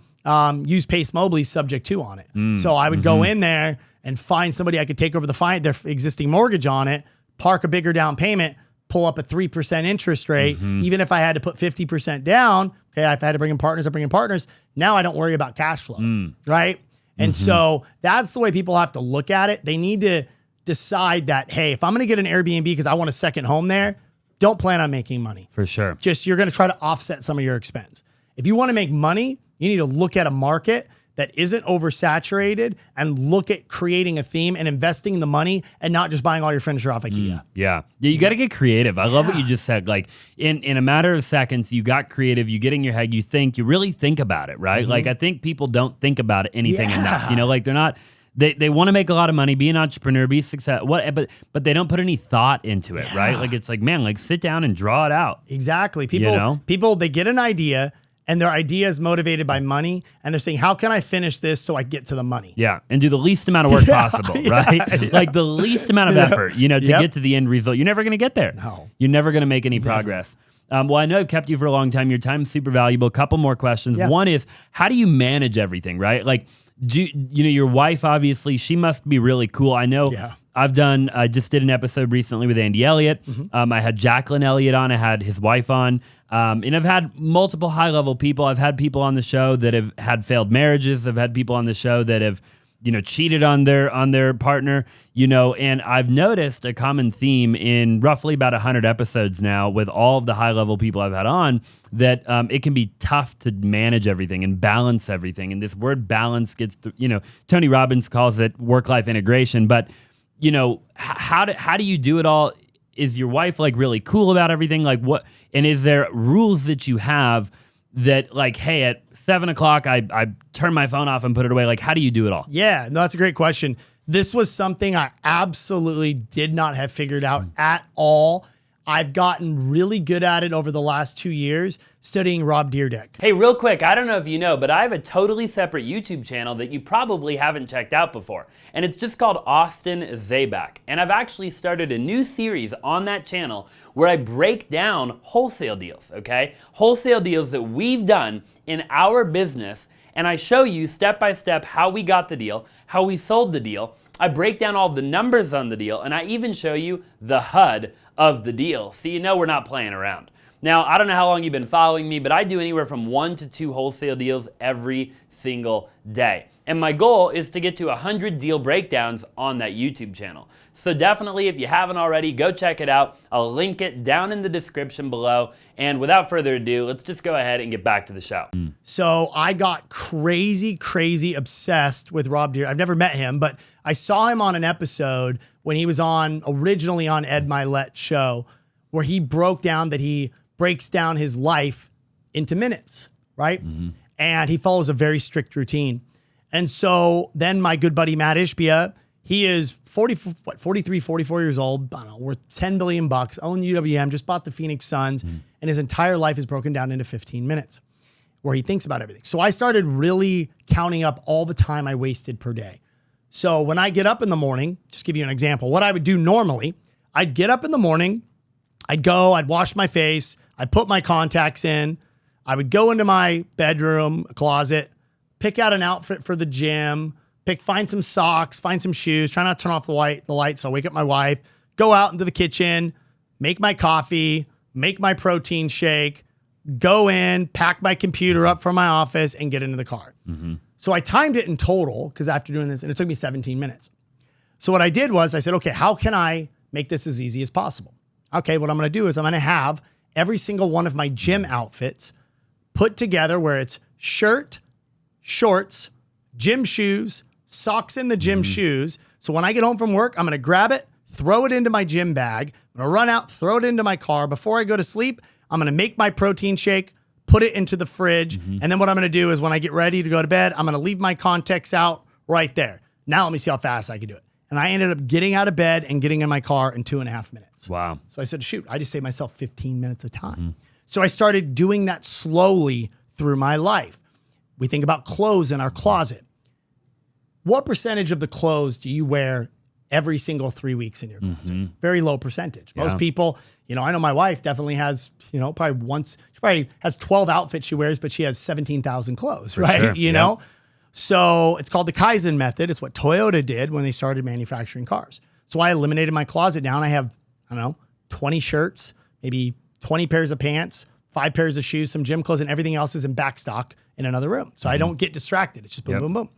use Pace Mobley's Subject to on it. So I would go in there and find somebody I could take over their existing mortgage on it, park a bigger down payment, pull up a 3% interest rate. Even if I had to put 50% down, okay, if I had to bring in partners, I bring in partners. Now I don't worry about cash flow, right? And so that's the way people have to look at it. They need to decide that, hey, if I'm going to get an Airbnb because I want a second home there, don't plan on making money. For sure. Just you're going to try to offset some of your expense. If you want to make money, you need to look at a market that isn't oversaturated and look at creating a theme and investing the money and not just buying all your furniture off IKEA. You got to get creative. I love what you just said. Like in a matter of seconds, you got creative, you get in your head, you really think about it, right? Like I think people don't think about anything enough. Like they're not, they want to make a lot of money, be an entrepreneur, be successful, but they don't put any thought into it, right? Like it's like, man, like sit down and draw it out. Exactly. People, they get an idea, and their idea is motivated by money, and they're saying, how can I finish this so I get to the money? And do the least amount of work possible, right? Like the least amount of effort, to get to the end result. You're never going to get there. No. You're never going to make any progress. Well, I know I've kept you for a long time. Your time's super valuable. A couple more questions. One is, how do you manage everything, right? Like, your wife, obviously, she must be really cool. I know I just did an episode recently with Andy Elliott. I had Jacqueline Elliott on. I had his wife on. And I've had multiple high-level people. I've had people on the show that have had failed marriages. I've had people on the show that have, cheated on their partner, and I've noticed a common theme in roughly about 100 episodes now with all of the high-level people I've had on that it can be tough to manage everything and balance everything. And this word balance gets, Tony Robbins calls it work-life integration. But, how do you do it all? Is your wife like really cool about everything? Like what? And is there rules that you have that like, hey, at 7 o'clock, I turn my phone off and put it away? Like, how do you do it all? Yeah, no, that's a great question. This was something I absolutely did not have figured out at all. I've gotten really good at it over the last 2 years studying Rob Dyrdek. Hey, real quick, I don't know if you know, but I have a totally separate YouTube channel that you probably haven't checked out before. And it's just called Austin Zaback. And I've actually started a new series on that channel where I break down wholesale deals, okay? Wholesale deals that we've done in our business. And I show you step by step how we got the deal, how we sold the deal. I break down all the numbers on the deal, and I even show you the HUD of the deal, so you know we're not playing around. Now, I don't know how long you've been following me, but I do anywhere from 1 to 2 wholesale deals every single day. And my goal is to get to 100 deal breakdowns on that YouTube channel. So definitely, if you haven't already, go check it out. I'll link it down in the description below. And without further ado, let's just go ahead and get back to the show. So I got crazy obsessed with Rob Dyrdek. I've never met him, but I saw him on an episode when he was originally on Ed Milet's show, where he broke down that he breaks down his life into minutes, right? And he follows a very strict routine. And so then my good buddy Matt Ishbia, he is 43, 44 years old, I don't know, worth $10 billion, owned UWM, just bought the Phoenix Suns, and his entire life is broken down into 15 minutes where he thinks about everything. So I started really counting up all the time I wasted per day. So when I get up in the morning, just give you an example, what I would do normally, I'd get up in the morning, I'd wash my face, I'd put my contacts in, I would go into my bedroom, closet, pick out an outfit for the gym, find some socks, find some shoes, try not to turn off the light so I wake up my wife, go out into the kitchen, make my coffee, make my protein shake, go in, pack my computer up from my office, and get into the car. So I timed it in total, because after doing this, and it took me 17 minutes. So what I did was I said, okay, how can I make this as easy as possible? Okay, what I'm going to do is I'm going to have every single one of my gym outfits put together where it's shirt, shorts, gym shoes, socks in the gym shoes. So when I get home from work, I'm going to grab it, throw it into my gym bag. I'm going to run out, throw it into my car. Before I go to sleep, I'm going to make my protein shake, put it into the fridge. And then what I'm going to do is when I get ready to go to bed, I'm going to leave my contacts out right there. Now let me see how fast I can do it. And I ended up getting out of bed and getting in my car in 2.5 minutes. Wow. So I said, shoot, I just saved myself 15 minutes of time. So I started doing that slowly through my life. We think about clothes in our closet. What percentage of the clothes do you wear every single 3 weeks in your closet? Very low percentage. Most people, I know my wife definitely has, she probably has 12 outfits she wears, but she has 17,000 clothes, right? You know? So it's called the Kaizen method. It's what Toyota did when they started manufacturing cars. So I eliminated my closet down. I have, 20 shirts, maybe 20 pairs of pants, 5 pairs of shoes, some gym clothes, and everything else is in back stock in another room. So I don't get distracted. It's just boom, boom, boom.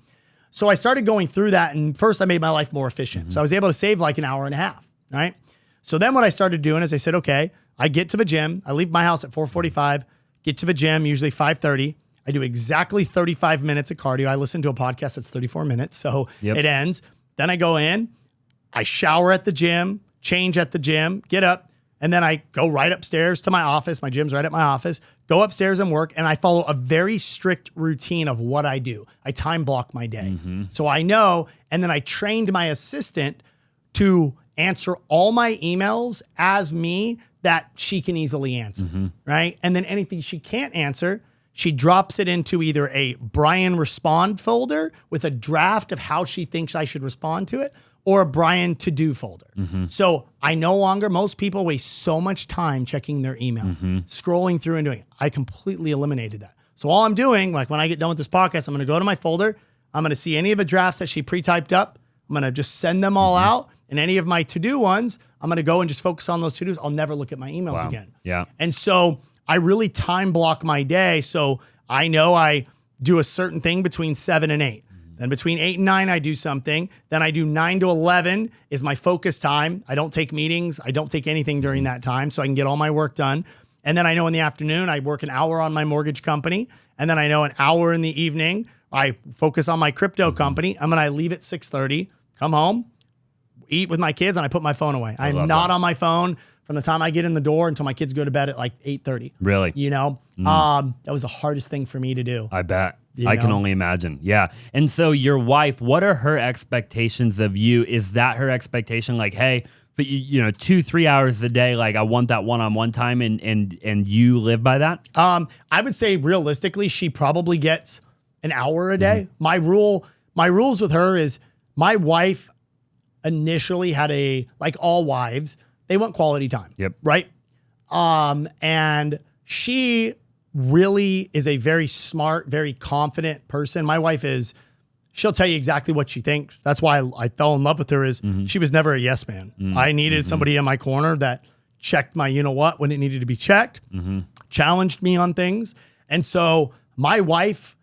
So I started going through that, and first I made my life more efficient. So I was able to save like an hour and a half, right? So then what I started doing is I said, okay, I get to the gym. I leave my house at 4:45, get to the gym, usually 5:30. I do exactly 35 minutes of cardio. I listen to a podcast that's 34 minutes, so it ends. Then I go in, I shower at the gym, change at the gym, get up, and then I go right upstairs to my office. My gym's right at my office. Go upstairs and work, and I follow a very strict routine of what I do. I time block my day. So I know, and then I trained my assistant to answer all my emails as me that she can easily answer, right? And then anything she can't answer, she drops it into either a Brian respond folder with a draft of how she thinks I should respond to it, or a Brian to-do folder. So I no longer, most people waste so much time checking their email, scrolling through and doing it. I completely eliminated that. So all I'm doing, like when I get done with this podcast, I'm gonna go to my folder, I'm gonna see any of the drafts that she pre-typed up, I'm gonna just send them all out and any of my to-do ones, I'm going to go and just focus on those to-dos. I'll never look at my emails again. Yeah. And so I really time block my day. So I know I do a certain thing between 7 and 8. Then between 8 and 9, I do something. Then I do 9 to 11 is my focus time. I don't take meetings. I don't take anything during that time, so I can get all my work done. And then I know in the afternoon, I work an hour on my mortgage company. And then I know an hour in the evening, I focus on my crypto company. And then I leave at 6:30, come home, eat with my kids, and I put my phone away. I'm not on my phone from the time I get in the door until my kids go to bed at like 8:30. Really? You know, that was the hardest thing for me to do. I bet. You I can know? only imagine. Yeah. And so your wife, what are her expectations of you? Is that her expectation? Like, hey, but you know, 2-3 hours a day, like I want that one-on-one time, and you live by that? I would say realistically, she probably gets an hour a day. My rules with her is my wife initially had like all wives, they want quality time. Yep. Right. And she really is a very smart, very confident person. My wife she'll tell you exactly what she thinks. That's why I fell in love with her she was never a yes man. I needed somebody in my corner that checked my, you know what, when it needed to be checked, challenged me on things. And so my wife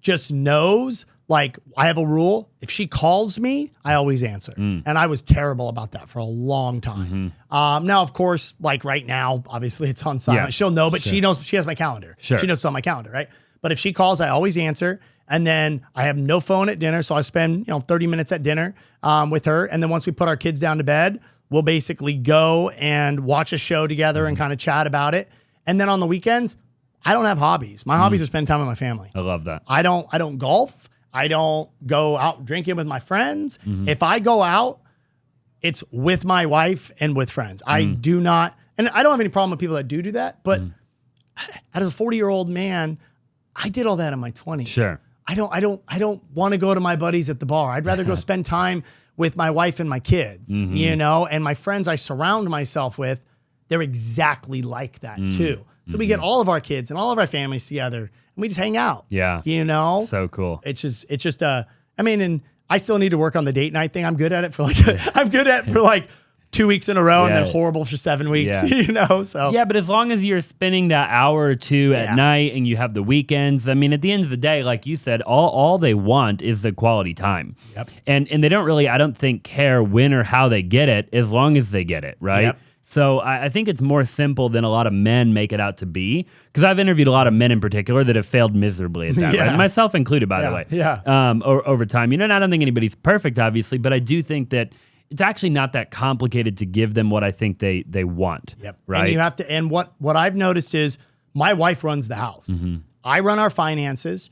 just knows, like, I have a rule. If she calls me, I always answer. And I was terrible about that for a long time. Now, of course, like right now, obviously it's on silent. Yeah. She'll know, but she knows, she has my calendar. Sure. She knows it's on my calendar, right? But if she calls, I always answer. And then I have no phone at dinner. So I spend, 30 minutes at dinner with her. And then once we put our kids down to bed, we'll basically go and watch a show together and kind of chat about it. And then on the weekends, I don't have hobbies. My hobbies are spend time with my family. I love that. I don't golf. I don't go out drinking with my friends. If I go out, it's with my wife and with friends. I do not, and I don't have any problem with people that do that. But as a 40-year-old man, I did all that in my 20s. Sure. I don't want to go to my buddies at the bar. I'd rather go spend time with my wife and my kids, and my friends I surround myself with, they're exactly like that too. So we get all of our kids and all of our families together and we just hang out. Yeah. So cool. It's just and I still need to work on the date night thing. I'm good at it for I'm good at it for like 2 weeks in a row and then horrible for 7 weeks, so. Yeah, but as long as you're spending that hour or two at night and you have the weekends, I mean, at the end of the day, like you said, all they want is the quality time. Yep. And they don't really, I don't think, care when or how they get it, as long as they get it, right? Yep. So I think it's more simple than a lot of men make it out to be, because I've interviewed a lot of men in particular that have failed miserably at that, right? Myself included, by the way. Yeah. Over time. And I don't think anybody's perfect, obviously, but I do think that it's actually not that complicated to give them what I think they want. Yep. Right. And you have to, and what I've noticed is my wife runs the house. I run our finances.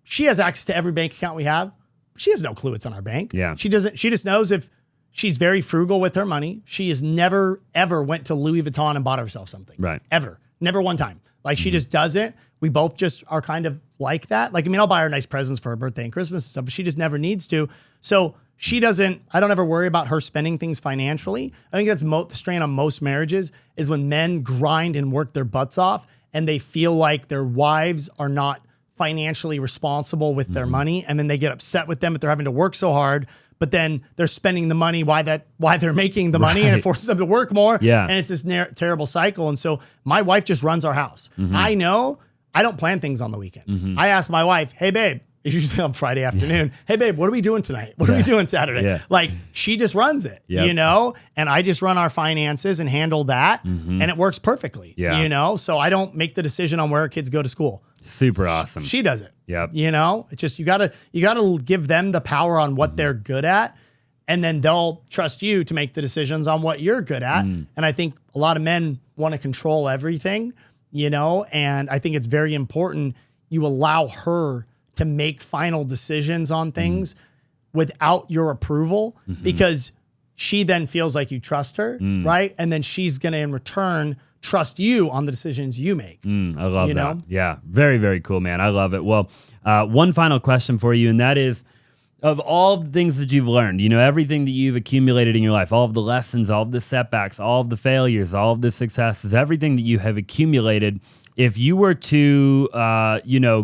She has access to every bank account we have. She has no clue it's on our bank. Yeah. She just knows if she's very frugal with her money. She has never, ever went to Louis Vuitton and bought herself something. Right. Ever. Never one time. Like she just does it. We both just are kind of like that. Like, I mean, I'll buy her nice presents for her birthday and Christmas and stuff, but she just never needs to. So she doesn't, I don't ever worry about her spending things financially. I think that's the strain on most marriages is when men grind and work their butts off and they feel like their wives are not financially responsible with their money. And then they get upset with them if they're having to work so hard, but then they're spending the money why they're making the money and it forces them to work more. Yeah. And it's this terrible cycle. And so my wife just runs our house. I know I don't plan things on the weekend. I ask my wife, hey babe, it's usually on Friday afternoon. Hey babe, what are we doing tonight? What are we doing Saturday? Yeah. Like she just runs it, and I just run our finances and handle that. And it works perfectly, so I don't make the decision on where our kids go to school. Super awesome. She does it. Yep. It's just, you gotta give them the power on what they're good at. And then they'll trust you to make the decisions on what you're good at. And I think a lot of men want to control everything, and I think it's very important you allow her to make final decisions on things without your approval, because she then feels like you trust her, right? And then she's going to, in return, trust you on the decisions you make. I love that. Yeah, very, very cool, man. I love it. Well, one final question for you, and that is, of all the things that you've learned, everything that you've accumulated in your life, all of the lessons, all of the setbacks, all of the failures, all of the successes, everything that you have accumulated, if you were to,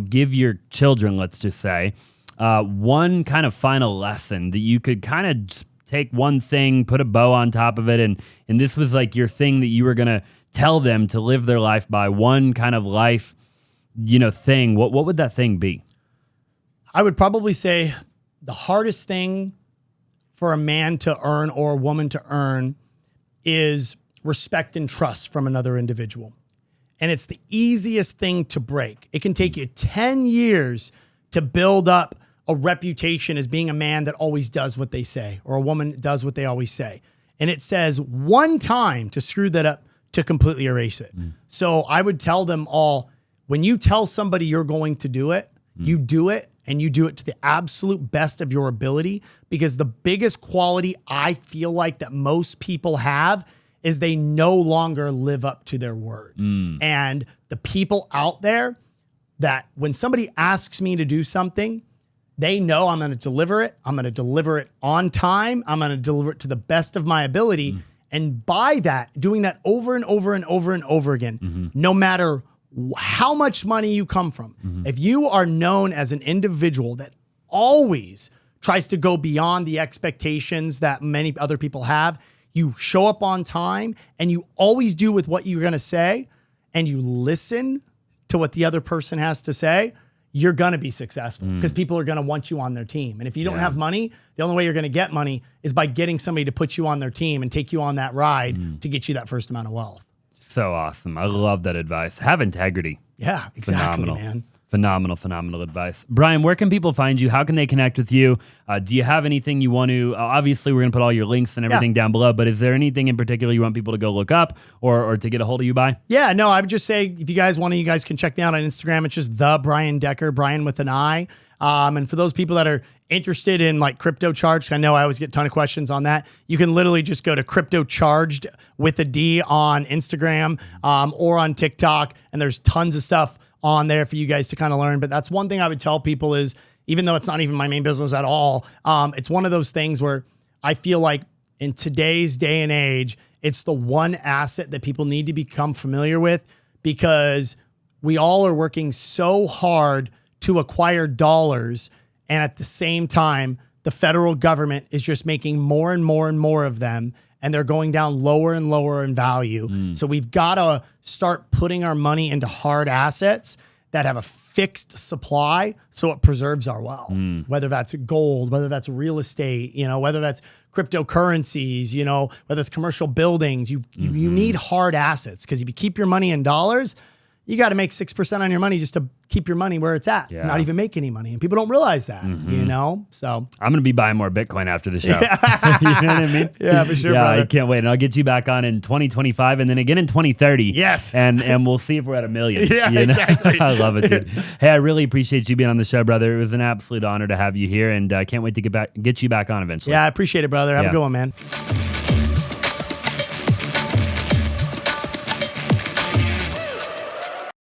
give your children, let's just say, one kind of final lesson that you could kind of take one thing, put a bow on top of it, and this was like your thing that you were going to tell them to live their life by, one kind of life, thing, what would that thing be? I would probably say the hardest thing for a man to earn or a woman to earn is respect and trust from another individual. And it's the easiest thing to break. It can take you 10 years to build up a reputation as being a man that always does what they say, or a woman that does what they always say. And it says one time to screw that up to completely erase it. So I would tell them all, when you tell somebody you're going to do it, you do it, and you do it to the absolute best of your ability, because the biggest quality I feel like that most people have is they no longer live up to their word. And the people out there that when somebody asks me to do something, they know I'm going to deliver it. I'm going to deliver it on time. I'm going to deliver it to the best of my ability. And by that, doing that over and over and over and over again, no matter how much money you come from, if you are known as an individual that always tries to go beyond the expectations that many other people have, you show up on time and you always do with what you're going to say, and you listen to what the other person has to say, you're going to be successful, because people are going to want you on their team. And if you don't have money, the only way you're going to get money is by getting somebody to put you on their team and take you on that ride to get you that first amount of wealth. So awesome. I love that advice. Have integrity. Yeah, exactly, man. Phenomenal advice. Brian, where can people find you? How can they connect with you? Do you have anything you want to, obviously we're going to put all your links and everything down below, but is there anything in particular you want people to go look up or to get a hold of you by? Yeah, no, I would just say, if you guys want to, you guys can check me out on Instagram. It's just the Brian Decker, Brian with an I. And for those people that are interested in like crypto charged, I know I always get a ton of questions on that. You can literally just go to crypto charged with a D on Instagram or on TikTok. And there's tons of stuff on there for you guys to kind of learn. But that's one thing I would tell people is, even though it's not even my main business at all, it's one of those things where I feel like in today's day and age, it's the one asset that people need to become familiar with, because we all are working so hard to acquire dollars. And at the same time, the federal government is just making more and more and more of them, and they're going down lower and lower in value. So we've got to start putting our money into hard assets that have a fixed supply, so it preserves our wealth, whether that's gold, whether that's real estate, whether that's cryptocurrencies, whether it's commercial buildings. You need hard assets, because if you keep your money in dollars, you got to make 6% on your money just to keep your money where it's at, not even make any money. And people don't realize that, So I'm going to be buying more Bitcoin after the show. You know what I mean? Yeah, for sure, Yeah, brother. I can't wait. And I'll get you back on in 2025 and then again in 2030. Yes. And we'll see if we're at 1 million. Yeah, exactly. I love it, dude. Hey, I really appreciate you being on the show, brother. It was an absolute honor to have you here, and I can't wait to get you back on eventually. Yeah, I appreciate it, brother. Have a good one, man.